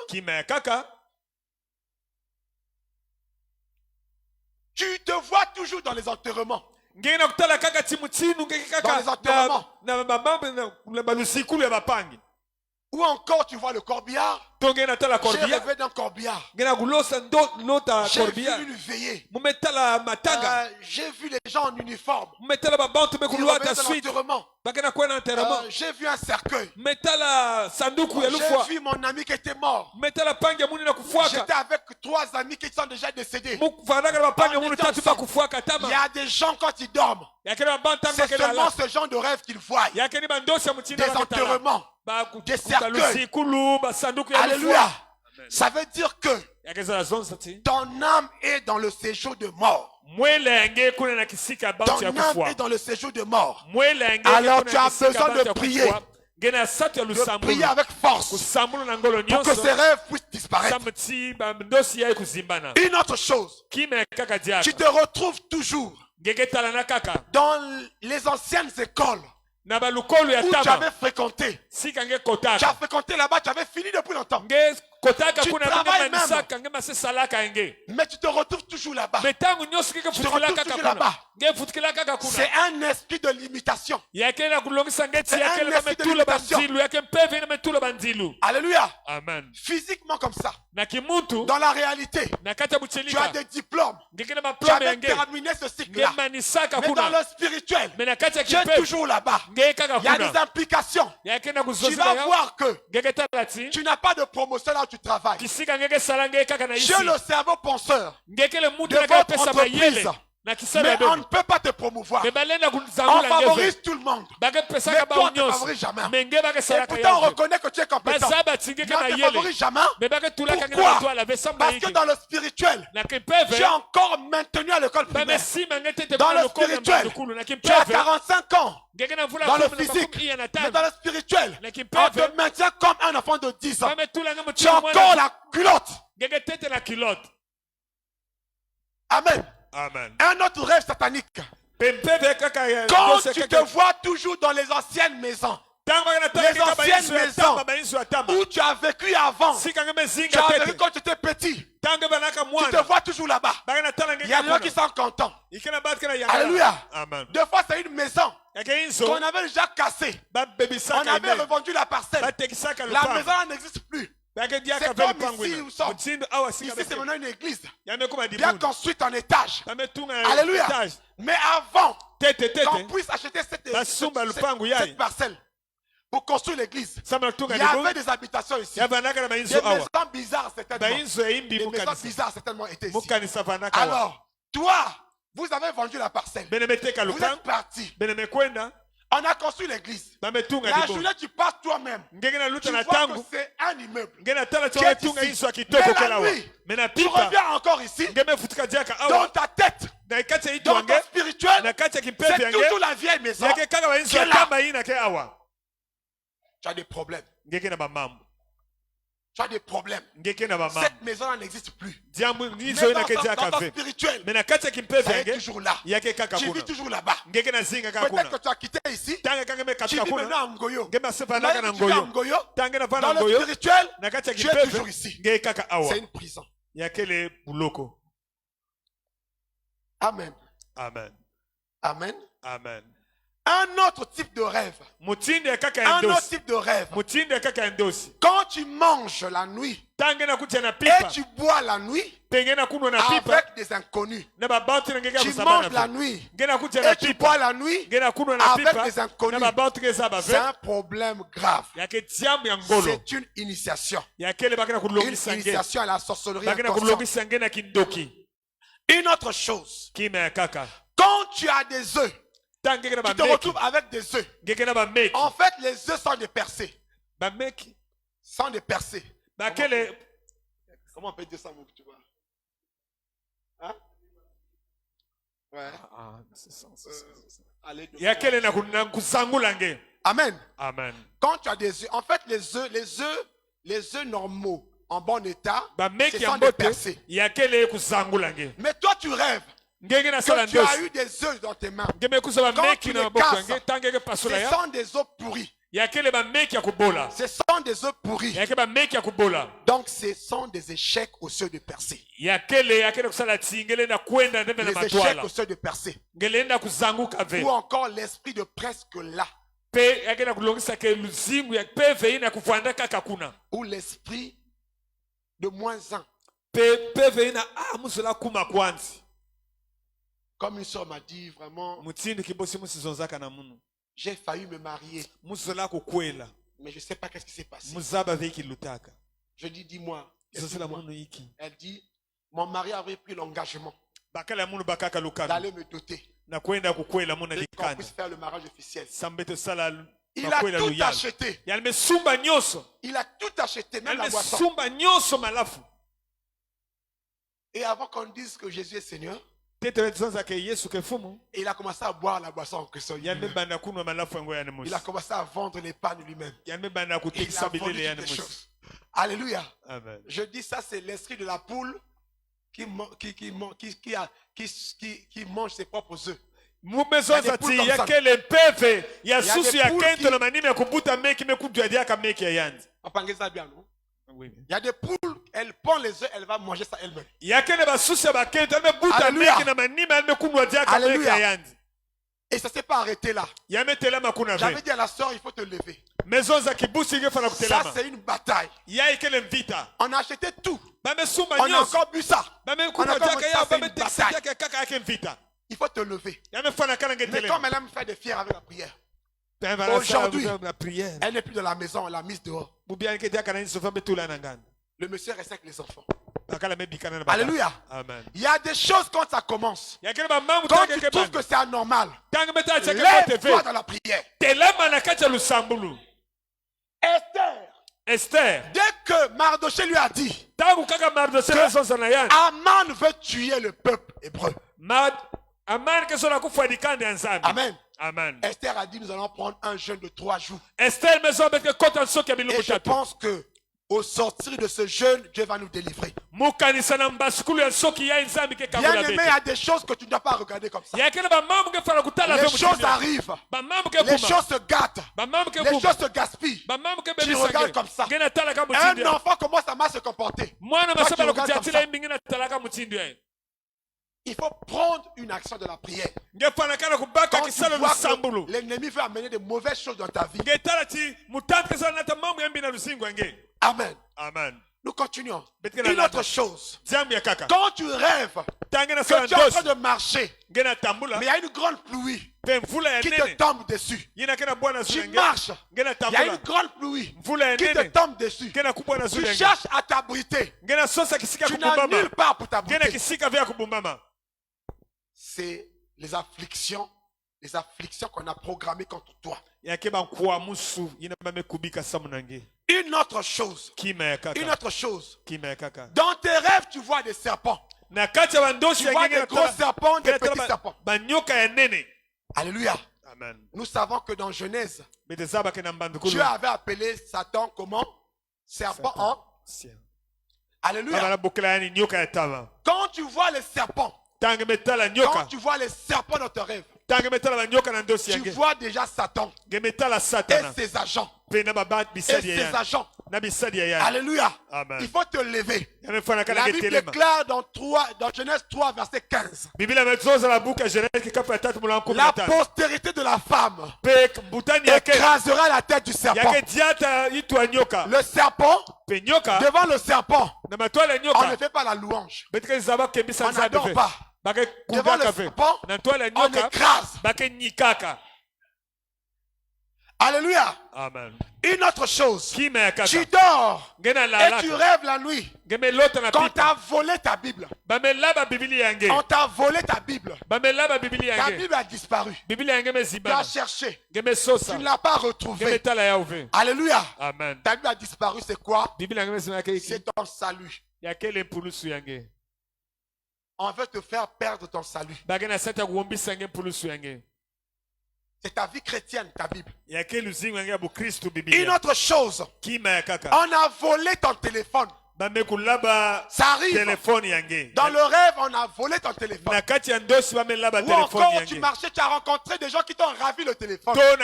Tu te vois toujours dans les enterrements. Dans les enterrements. Ou encore tu vois le corbillard. J'ai rêvé d'un corbillard. J'ai vu une veillée. J'ai vu les gens en uniforme. Ils revenaient dans l'enterrement. J'ai vu un cercueil. J'ai vu mon ami qui était mort. J'étais avec 3 amis qui sont déjà décédés. Il y a des gens quand ils dorment, c'est seulement ce genre de rêve qu'ils voient. Des enterrements, des cercueils. Alléluia. Ça veut dire que ton âme est dans le séjour de mort. Ton âme est dans le séjour de mort. Alors tu as besoin de prier. De prier avec force pour que ces rêves puissent disparaître. Une autre chose, tu te retrouves toujours dans les anciennes écoles où tu avais fréquenté. Tu as fréquenté là-bas, tu avais fini depuis longtemps. Tu travailles même. Mais tu te retrouves toujours là-bas. Tu te retrouves toujours là-bas. C'est un esprit de limitation. C'est un esprit de limitation. Alléluia. Amen. Physiquement comme ça. Dans la réalité, tu as des diplômes. Tu avais terminé ce cycle-là. Mais dans le spirituel, tu es toujours là-bas. Il y a des implications. Tu vas voir que tu n'as pas de promotion là où tu travailles. Tu es le cerveau penseur de votre entreprise. Mais on ne peut pas te promouvoir. On favorise tout le monde. Mais toi, on ne te favorise jamais. Et pourtant, on reconnaît que tu es compétent. Mais on ne te favorise jamais. Pourquoi? Parce que dans le spirituel, tu es encore maintenu à l'école primaire. Dans le spirituel, tu as 45 ans. Dans le physique, mais dans le spirituel, on te maintient comme un enfant de 10 ans. Tu as encore la culotte. Amen. Amen. Un autre rêve satanique. Quand tu te vois toujours dans les anciennes maisons. Les anciennes maisons où tu as vécu avant. Tu as vécu quand tu étais petit. Tu te vois toujours là-bas. Il y a des gens qui sont contents. Alléluia. Amen. Deux fois, c'est une maison qu'on avait déjà cassée. On avait revendu la parcelle. La maison n'existe plus. C'est comme ici où nous sommes. Ici, c'est maintenant une église. Bien construite en étage. Alléluia. Mais avant qu'on puisse acheter cette parcelle pour construire l'église, il y avait des habitations ici. Des maisons bizarres certainement étaient ici. Alors, toi, vous avez vendu la parcelle. Vous êtes parti. On a construit l'église. La journée tu passes toi-même. Tu vois que c'est un immeuble qui est ici. Mais la nuit, tu reviens encore ici. Dans ta tête, dans ton spirituel, c'est toujours la vieille maison qui est là. Tu as des problèmes. Tu as des problèmes. Cette maison n'existe plus. Mais dans ton spirituel, ça est toujours là. Tu vis toujours là-bas. Peut-être que tu as quitté ici. Tu vis maintenant à Ngoyo. Tu vis à Ngoyo. Dans le spirituel, tu es toujours ici. C'est une prison. Amen. Amen. Amen. Amen. Un autre type de rêve. Un autre type de rêve. Quand tu manges la nuit et tu bois la nuit avec des inconnus. Tu manges la nuit et tu bois la nuit avec des inconnus. C'est un problème grave. C'est une initiation. Une initiation à la sorcellerie inconsciente. Une autre chose. Quand tu as des œufs, tu te retrouves avec des œufs. En fait, les œufs sont des percées. Sont des percées. Comment on peut dire ça, mon tu vois? Hein? Ouais. Amen. Amen. Quand tu as des œufs, en fait, les œufs normaux, en bon état, ce sont des percées. Mais toi, tu rêves. Que tu as eu des œufs dans tes mains. Quand tu les casses, ce sont des œufs pourris. Ce sont des œufs pourris. Donc ce sont des échecs aux œufs de percée. Les échecs aux œufs de percée. Ou encore l'esprit de presque là. Ou l'esprit de moins un. Comme une soeur m'a dit, vraiment, j'ai failli me marier. Mais je ne sais pas qu'est-ce qui s'est passé. Je dis, dis-moi. Elle dit, mon mari avait pris l'engagement d'aller me doter. Qu'on puisse faire le mariage officiel. Il a tout acheté. Il a tout acheté, même la boisson. Et avant qu'on dise que Jésus est Seigneur, il a commencé à boire la boisson en question. Il a commencé à vendre les pannes lui-même. Il a vendu des choses. Alléluia. Amen. Je dis ça, c'est l'esprit de la poule qui mange ses propres œufs. Oui. Il y a des poules, elles pondent les œufs, elles vont manger ça elles-mêmes. Alléluia. Et ça ne s'est pas arrêté là. J'avais dit à la soeur, il faut te lever. Ça, c'est une bataille. On a acheté tout. On a encore bu ça. On a encore bu ça, c'est une bataille. Il faut te lever. Mais comme elle aime faire des fiers avec la prière, aujourd'hui, elle n'est plus dans la maison, elle l'a mise dehors. Le monsieur reste avec les enfants. Alléluia. Amen. Il y a des choses quand ça commence. Quand tu trouves que c'est anormal, lève-toi dans la prière. Esther, dès que Mardoché lui a dit que Aman veut tuer le peuple hébreu. Amen. Amen. Esther a dit nous allons prendre un jeûne de 3 jours. Et je pense que au sortir de ce jeûne, Dieu va nous délivrer. Bien aimé, il y a des choses que tu ne dois pas regarder comme ça. Les choses arrivent. Les choses se gâtent. Les choses se gaspillent. Tu regardes comme ça. Un enfant commence à mal se comporter. Il faut prendre une action de la prière. Quand tu vois que l'ennemi veut amener de mauvaises choses dans ta vie. Amen. Amen. Nous continuons. Une autre chose. Quand tu rêves que tu es en train de marcher, mais il y a une grande pluie qui te tombe dessus. Tu marches. Il y a une grande pluie qui te tombe dessus. Tu cherches à t'abriter. Tu n'as nulle part pour t'abriter. C'est les afflictions qu'on a programmées contre toi. Une autre chose. Dans tes rêves, tu vois des serpents. Tu vois des gros serpents, des petits serpents. Alléluia. Amen. Nous savons que dans Genèse, Dieu avait appelé Satan comment? Serpent en. Alléluia. Quand tu vois les serpents, quand tu vois les serpents dans tes rêves, tu vois déjà Satan et ses agents. Alléluia. Amen. Il faut te lever. La Bible déclare dans Genèse 3, verset 15. La postérité de la femme écrasera la tête du serpent. Le serpent, devant le serpent, on ne fait pas la louange. On n'adore pas. Devant le serpent, on écrase. Alléluia. Amen. Une autre chose. Tu dors et tu rêves la nuit. Quand tu as volé ta Bible. On t'a volé ta Bible. Ta Bible a disparu. Tu as cherché. Tu ne l'as pas retrouvée. Alléluia. Amen. Ta Bible a disparu, c'est quoi? C'est ton salut. On veut te faire perdre ton salut. C'est ta vie chrétienne, ta Bible. Une autre chose. On a volé ton téléphone. Ça arrive. Dans le rêve, on a volé ton téléphone. Ou encore, tu marchais, tu as rencontré des gens qui t'ont ravi le téléphone. C'est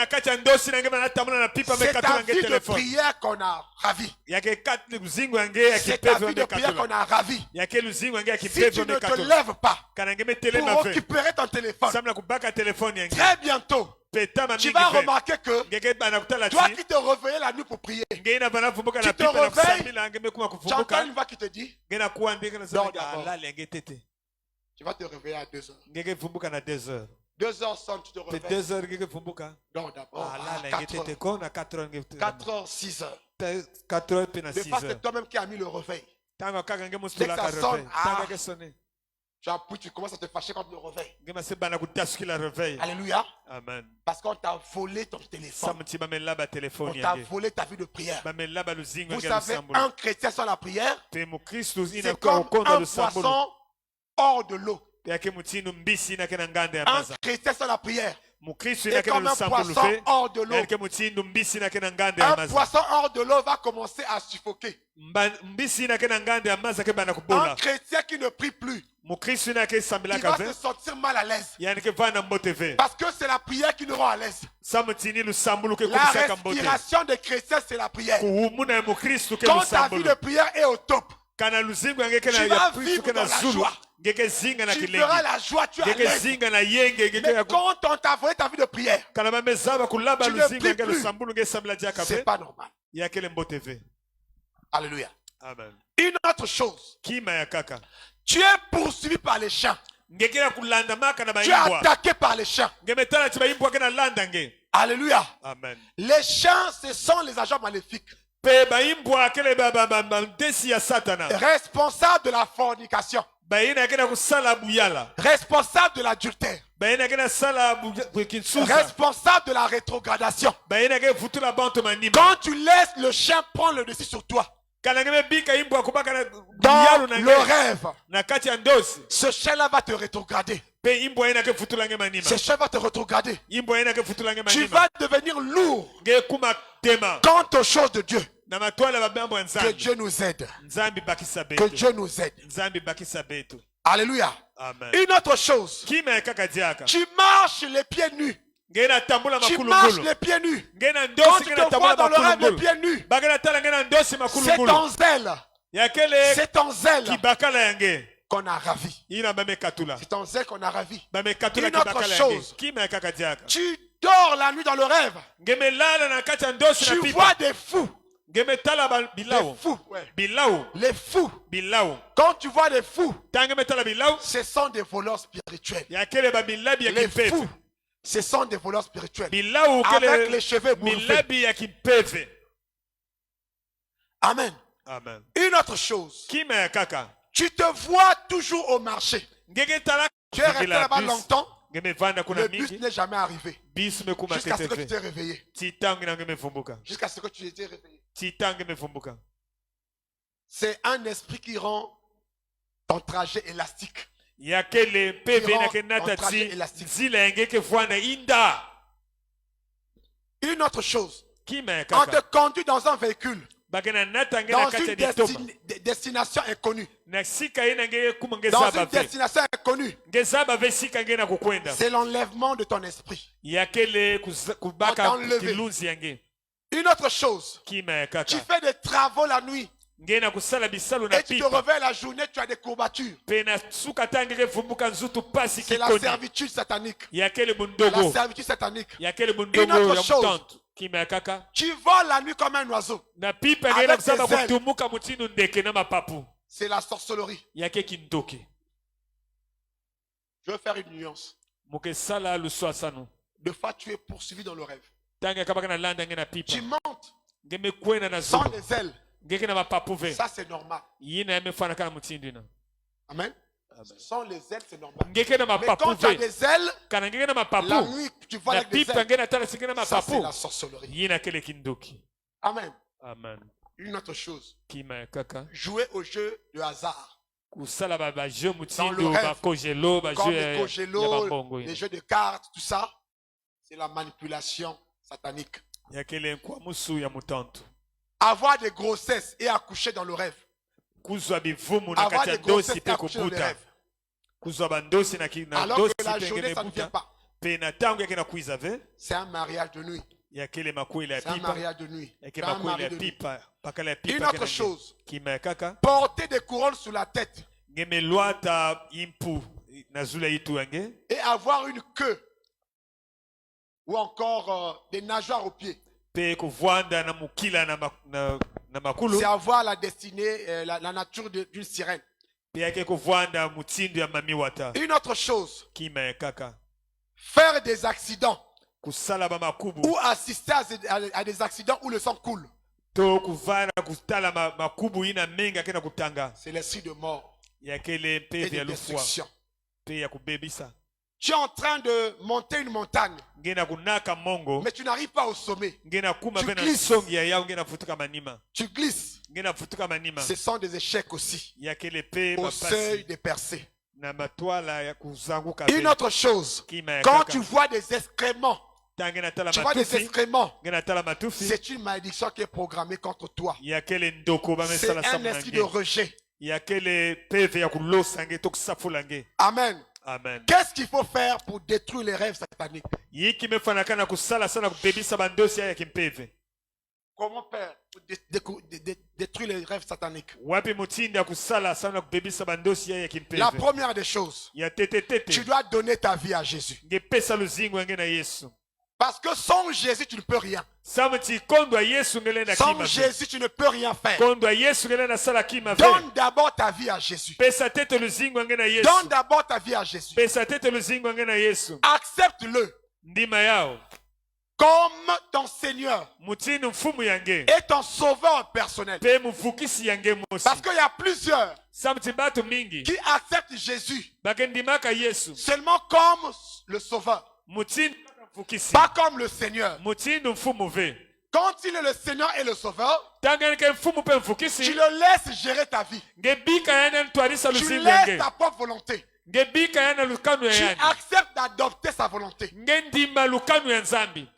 ta vie de prière qu'on a ravi. C'est ta vie de prière qu'on a ravi. Si tu ne te lèves pas pour récupérer ton téléphone, très bientôt, tu vas remarquer que toi qui te réveillais la nuit pour prier, tu te réveilles, tu entends une voix qui te dit dors d'abord. Tu vas te réveiller à 2 heures. 2 heures sonne, tu te réveilles. Dors d'abord. 4 heures, 6 heures. Des fois, c'est toi-même qui as mis le réveil. Dès que ça sonne, tu appuies, tu commences à te fâcher contre le réveil. Alléluia. Amen. Parce qu'on t'a volé ton téléphone. On t'a volé ta vie de prière. Vous savez, un chrétien sans la prière, c'est comme un poisson hors de l'eau. Un chrétien sans la prière, Et comme un poisson hors de l'eau, un poisson hors de l'eau va commencer à suffoquer. Un chrétien qui ne prie plus, il va se sentir mal à l'aise. Parce que c'est la prière qui nous rend à l'aise. La respiration des chrétiens, c'est la prière. Quand ta vie de prière est au top, tu vas vivre dans la joie. Tu feras la joie, tu es à l'aise. Mais quand on t'a volé ta vie de prière, tu ne pries plus. C'est pas normal. Alléluia. Amen. Une autre chose. Tu es poursuivi par les chiens. Tu es attaqué par les chiens. Alléluia. Amen. Les chiens, ce sont les agents maléfiques. Responsables de la fornication. Responsable de l'adultère. Responsable de la rétrogradation. Quand tu laisses le chien prendre le dessus sur toi, dans le rêve, ce chien-là va te rétrograder. Ce chien va te rétrograder. Tu vas devenir lourd quant aux choses de Dieu. Que Dieu nous aide. Que Dieu nous aide. Alléluia. Amen. Une autre chose. Tu marches les pieds nus. Tu marches les pieds nus. Quand tu te vois dans le rêve les pieds nus, c'est ton zèle. C'est ton zèle qu'on a ravi. C'est ton zèle qu'on a ravi. Une autre chose. Tu dors la nuit dans le rêve. Tu vois des fous. Les fous, ouais. Les fous. Quand tu vois les fous, ce sont des voleurs spirituels. Les fous, ce sont des voleurs spirituels. Avec les cheveux bourrés. Amen. Amen. Une autre chose. Tu te vois toujours au marché. Tu es resté là-bas longtemps. Le bus n'est jamais arrivé. Jusqu'à ce que tu t'es réveillé. Jusqu'à ce que tu t'es réveillé. C'est un esprit qui rend ton trajet élastique. Une autre chose. On te conduit dans un véhicule. Dans une destination inconnue. Dans une destination inconnue. C'est l'enlèvement de ton esprit. On t'a enlevé. Une autre chose. Tu fais des travaux la nuit. Et tu te réveilles la journée, tu as des courbatures. C'est la servitude satanique. La servitude satanique. Une autre chose. Tu voles la nuit comme un oiseau. Avec tes ailes. C'est la sorcellerie. Je veux faire une nuance. Des fois, tu es poursuivi dans le rêve. Tu montes sans les ailes. Ça, c'est normal. Amen. Ce sont les ailes, c'est normal. Mais quand tu as des ailes, la nuit, tu vois avec des ailes. Ça, c'est la sorcellerie. Amen. Amen. Une autre chose. Jouer au jeu de hasard. Dans le rêve, comme les Kogelo, les jeux de cartes, tout ça, c'est la manipulation satanique. Avoir des grossesses et accoucher dans le rêve. Avoir des grossesses et accoucher dans le rêve. Alors que la journée, ça ne vient pas. C'est un mariage de nuit. C'est un mariage de nuit. Une autre chose. Porter des couronnes sur la tête. Et avoir une queue. Ou encore des nageoires aux pieds. C'est avoir la destinée, la nature d'une sirène. Une autre chose. Faire des accidents. Ou assister à des accidents où le sang coule. C'est l'esprit de mort et de destruction. Tu es en train de monter une montagne, mais tu n'arrives pas au sommet. Tu glisses. Ce sont des échecs aussi. Au seuil des percées. Une autre chose, quand tu vois des excréments, tu vois des excréments, c'est une malédiction qui est programmée contre toi. C'est un esprit de rejet. Amen. Amen. Qu'est-ce qu'il faut faire pour détruire les rêves sataniques? Comment faire pour détruire les rêves sataniques? La première des choses, tu dois donner ta vie à Jésus. Parce que sans Jésus, tu ne peux rien. Sans Jésus, tu ne peux rien faire. Donne d'abord ta vie à Jésus. Donne d'abord ta vie à Jésus. Accepte-le comme ton Seigneur et ton sauveur personnel. Parce qu'il y a plusieurs qui acceptent Jésus seulement comme le sauveur, pas comme le Seigneur. Quand il est le Seigneur et le sauveur, tu le laisses gérer ta vie. Tu laisses ta propre volonté. Tu acceptes d'adopter sa volonté.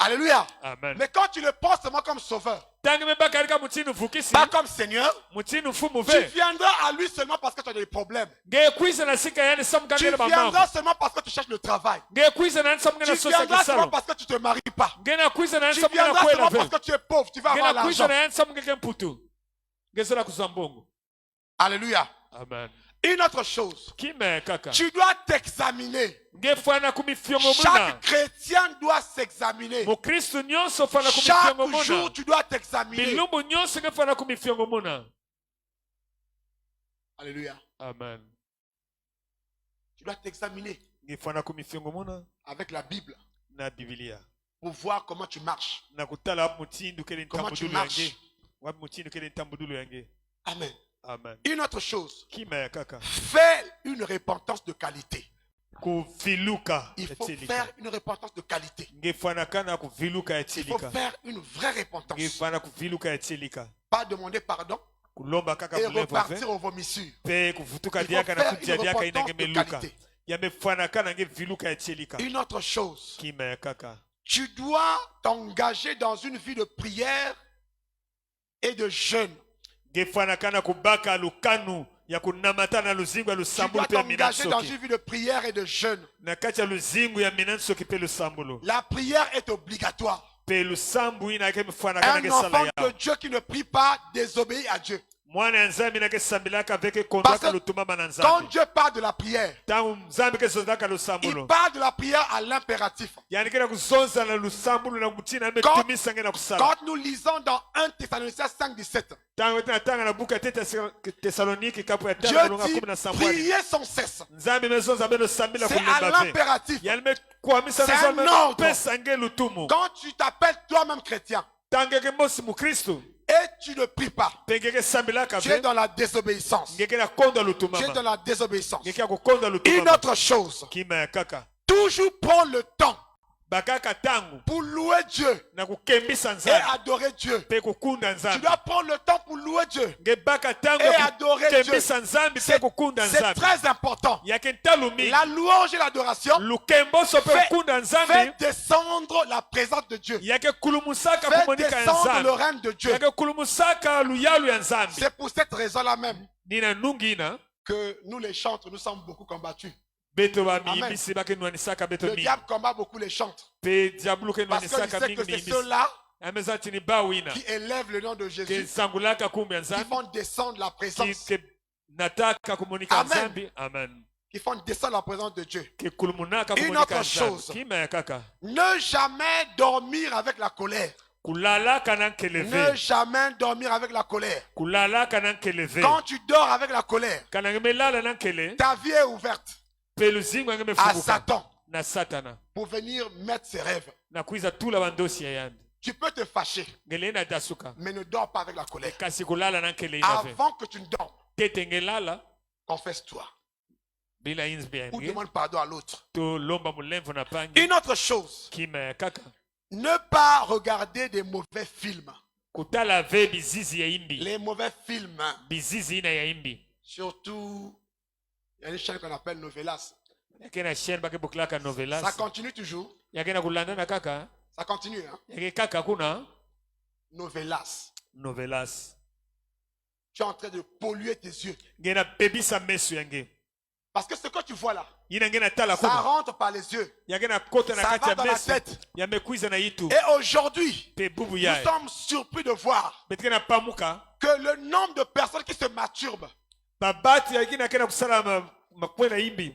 Alléluia. Amen. Mais quand tu le penses seulement comme sauveur, pas comme Seigneur, tu viendras à lui seulement parce que tu as des problèmes. Tu viendras seulement parce que tu cherches le travail. Tu viendras seulement parce que tu ne te maries pas. Tu viendras seulement parce que tu es pauvre. Tu vas avoir l'argent. Alléluia. Amen. Une autre chose, tu dois t'examiner. Chaque chrétien doit s'examiner. Chaque jour, tu dois t'examiner. Alléluia. Amen. Tu dois t'examiner avec la Bible pour voir comment tu marches. Comment tu marches. Amen. Amen. Une autre chose, fais une repentance de qualité. Il faut faire une repentance de qualité. Il faut faire une vraie repentance. Pas demander pardon et repartir aux vomissures. Il faut faire une repentance de qualité. Une autre chose, tu dois t'engager dans une vie de prière et de jeûne. Tu dois t'engager dans une vie de prière et de jeûne. La prière est obligatoire. Un enfant de Dieu qui ne prie pas désobéit à Dieu. Parce que quand Dieu parle de la prière, il parle de la prière à l'impératif. Quand nous lisons dans 1 Thessaloniciens 5:17, Dieu dit priez sans cesse. C'est à l'impératif. C'est un ordre. Quand tu t'appelles toi-même chrétien et tu ne pries pas, tu es dans la désobéissance. Tu es dans la désobéissance. Une autre chose, toujours prends le temps pour louer Dieu et adorer Dieu. Tu dois prendre le temps pour louer Dieu et adorer Dieu. C'est très important. La louange et l'adoration fait descendre la présence de Dieu. Fait descendre le règne de Dieu. C'est pour cette raison-là même que nous les chantres, nous sommes beaucoup combattus. Amen. Le diable combat beaucoup les chantres. Parce qu'il sait que c'est ceux-là qui élèvent le nom de Jésus, qui font descendre la présence. Amen. Qui font descendre la présence de Dieu. Une autre chose, ne jamais dormir avec la colère. Ne jamais dormir avec la colère. Quand tu dors avec la colère, ta vie est ouverte à Satan pour venir mettre ses rêves. Tu peux te fâcher, mais ne dors pas avec la colère. Avant que tu ne dors, confesse-toi ou demande pardon à l'autre. Une autre chose, ne pas regarder des mauvais films. Les mauvais films, surtout il y a une chaîne qu'on appelle Novelas. yakena chaîne bakebuklaka novelas Ça continue toujours. yakena kulandana kaka Ça continue, hein? yake kaka kuna Novelas. novelas Tu es en train de polluer tes yeux. ngena pebisa mesu yange Parce que ce que tu vois là, yina ngena tala ça kuna rentre par les yeux. yakena kota na Ça kati va ya dans la mesu tête. ya mekuiza na yitu Et aujourd'hui, pe bubu nous yae sommes surpris de voir betikena pamuka que le nombre de personnes qui se masturbent, babati yakina kena kusala makwe na imbi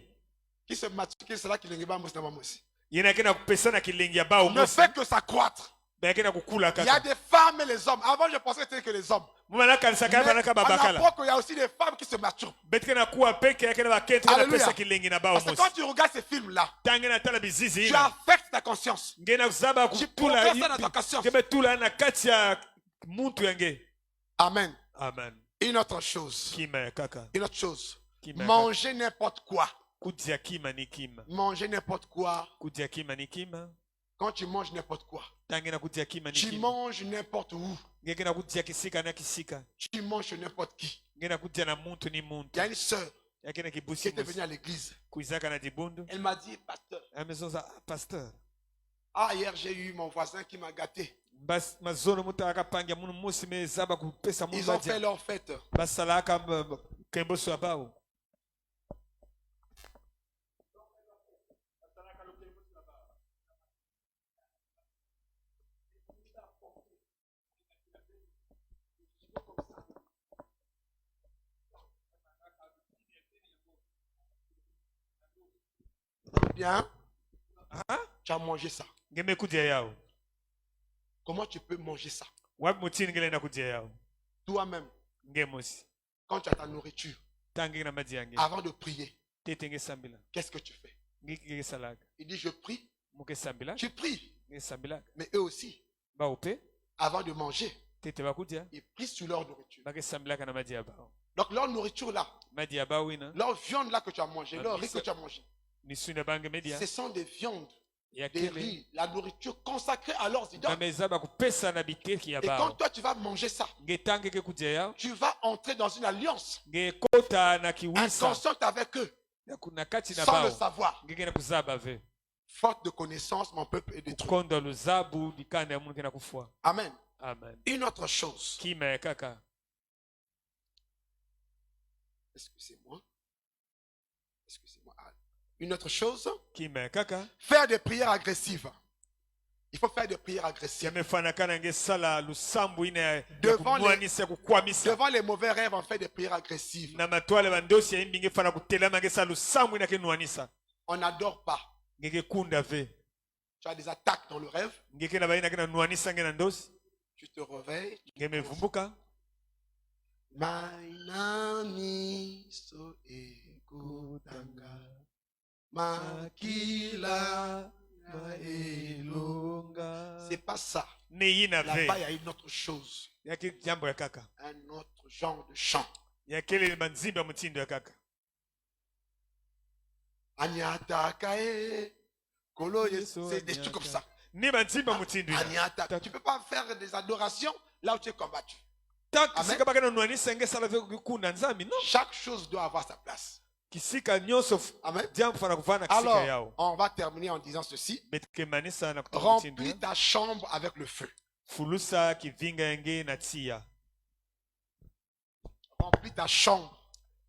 qui se masturbent, c'est là qu'il aussi. yina kena kupesana kilengi ya bao Ne fait que s'accroître. yakena kukula Il y a kaka des femmes et les hommes. Avant, je pensais que c'était que les hommes. mumana kanisa Mais kaya banaka en babakala approche, il y a aussi des femmes qui se masturbent. betikena kuwa peke yakena bakente kana Alléluia. pesa kilengi na bao Parce que mosi quand tu regardes ces films-là, tangena tala bizizi tu ina affectes ta conscience. ngena kuzaba Tu kutula progresses dans ta conscience. kebe tula na kati ya muntu yange Amen. amen Une autre chose. kima ya kaka Une autre chose. kima ya Manger n'importe quoi. kaka. Kudia kima ni kima Manger n'importe quoi. kudia kima ni kima Quand tu manges n'importe quoi, tangena kudia kima ni tu kima manges n'importe où. ngena kudia kisika na kisika Tu manges chez n'importe qui. ngena kudia na muntu ni Il muntu y a une sœur yakena qui kibusi était venue à l'église. kuizaka na dibundu Elle m'a dit, pasteur, amezoza pasteur hier j'ai eu mon voisin qui m'a gâté. bas mazono mutu akapangia munu musi mezaba kupesa Ils mundu ont fait adia leur fête. basala aka kemboso abao Bien, Hein? tu as mangé ça. ngeme kudia yao Comment tu peux manger ça? wapi mutini ngele na kudia yao Toi-même, ngemosi quand tu as ta nourriture, tangi na maji yange avant de prier, tete sambila qu'est-ce que tu fais? ngiki salaga Il dit, je prie. muke sambila Tu pries. sambila Mais eux aussi, ba upe avant de manger, tete bakudia ils prient sur leur nourriture. bake sambila kana maji yabao Donc leur nourriture là, maji yabao ina leur viande là que tu as mangé, leur riz que tu as mangé, ni sune bange media ce sont des viandes, ya des kele riz, la nourriture consacrée à leurs idoles. bameza bakupesa na biteki Et quand yabao toi tu vas manger ça, ngetange ke kudia yao tu vas entrer dans une alliance ngekota na kiwisa inconsciente avec eux, na kati na sans le bao savoir. ngekena kuzaba ve Faute de connaissance, mon peuple est détruit. kondo luzabu dikanda ya mungu kena kufua Amen. amen Une autre chose. kima ya kaka Excusez-moi. Excusez-moi. Une autre chose. kima ya kaka Faire des prières agressives. Il faut faire des prières agressives. yamefanakana ngesala lusambu ina ya Devant kumwanisa ya kukwamisa Devant les mauvais rêves, on fait des prières agressives. na matwale bandosi ya imbi ngefana kutelema ngesala lusambu ina kenwanisa On n'adore pas. ngekekunda ve Tu as des attaques dans le rêve. ngekena baina kena nwanisa ngena ndosi Tu te réveilles. ngemevumbuka Mainani so ekutanga. Makila na elonga. C'est pas ça. ne yina Là-bas, ve il y a une autre chose. yake jambo ya kaka Un autre genre de chant. yakele banzimbi ya mutindo ya kaka Anyataka e. Kolo Yesu c'est des trucs comme ça. ni banzimbi ya mutindo ina Anyataka. Tu peux pas faire des adorations là où tu es combattu. ta Amen. kisika bakena nwanisa ngesala ve kukunda nzambi no Chaque chose doit avoir sa place. kisika nyonso Amen. jambo fana kuvana kisika Alors, yao on va terminer en disant ceci. betkemanisa na kutoka mutindo Remplis ta chambre avec le feu. fulusa kivinga yange na tia Remplis ta chambre.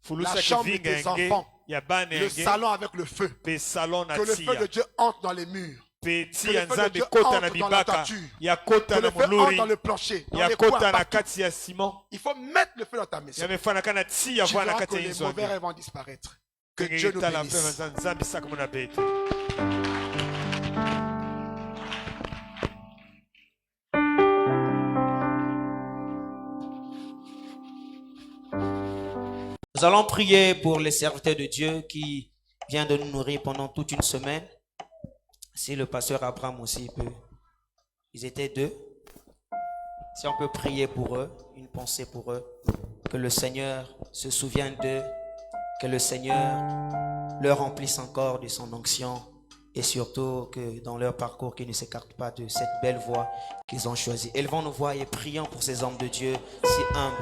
fulusa La chambre de kivinga tes yange enfants. ya bana Le yange salon avec le feu. pe salon na Que le feu tia de Dieu entre dans les murs. pe Que tia le feu de nzambe Dieu kota na entre dans la bibaka toiture. ya Que kota na le feu entre moluri dans le plancher. Dans ya les coins, kota na partout. kati ya simon Il faut mettre le feu dans ta maison. yamefanaka na tia Tu vana verras kati que ya les inzo mauvais yange rêves vont disparaître. Que Dieu nous tala bénisse. mpe nzambe saka mona bete Nous allons prier pour les serviteurs de Dieu qui viennent de nous nourrir pendant toute une semaine. Si le pasteur Abraham aussi peut. Ils étaient deux. Si on peut prier pour eux, une pensée pour eux. Que le Seigneur se souvienne d'eux. Que le Seigneur leur remplisse encore de son onction. Et surtout que dans leur parcours, qu'ils ne s'écartent pas de cette belle voie qu'ils ont choisie. Élevons nos voix et prions pour ces hommes de Dieu si humbles.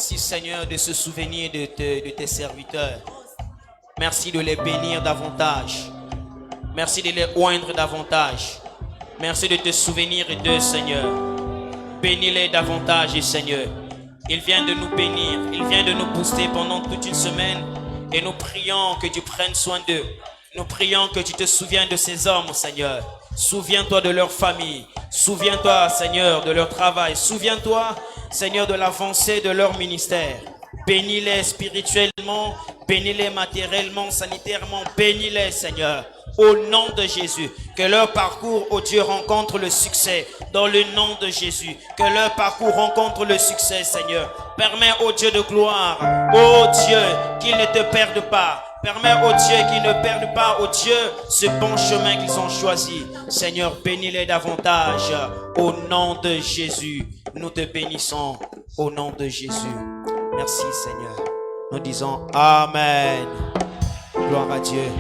Merci Seigneur de se souvenir de tes serviteurs. Merci de les bénir davantage. Merci de les oindre davantage. Merci de te souvenir d'eux, Seigneur. Bénis-les davantage, Seigneur. Il vient de nous bénir. Il vient de nous booster pendant toute une semaine. Et nous prions que tu prennes soin d'eux. Nous prions que tu te souviennes de ces hommes, Seigneur. Souviens-toi de leur famille. Souviens-toi, Seigneur, de leur travail. Souviens-toi, Seigneur, de l'avancée de leur ministère. Bénis-les spirituellement, bénis-les matériellement, sanitairement. Bénis-les, Seigneur. Au nom de Jésus, que leur parcours, oh Dieu, rencontre le succès. Dans le nom de Jésus, que leur parcours rencontre le succès, Seigneur. Permets, oh Dieu de gloire, oh Dieu, qu'ils ne te perdent pas. Permets, oh Dieu, qu'ils ne perdent pas, oh Dieu, ce bon chemin qu'ils ont choisi. Seigneur, bénis-les davantage. Au nom de Jésus, nous te bénissons. Au nom de Jésus. Merci, Seigneur. Nous disons Amen. Gloire à Dieu.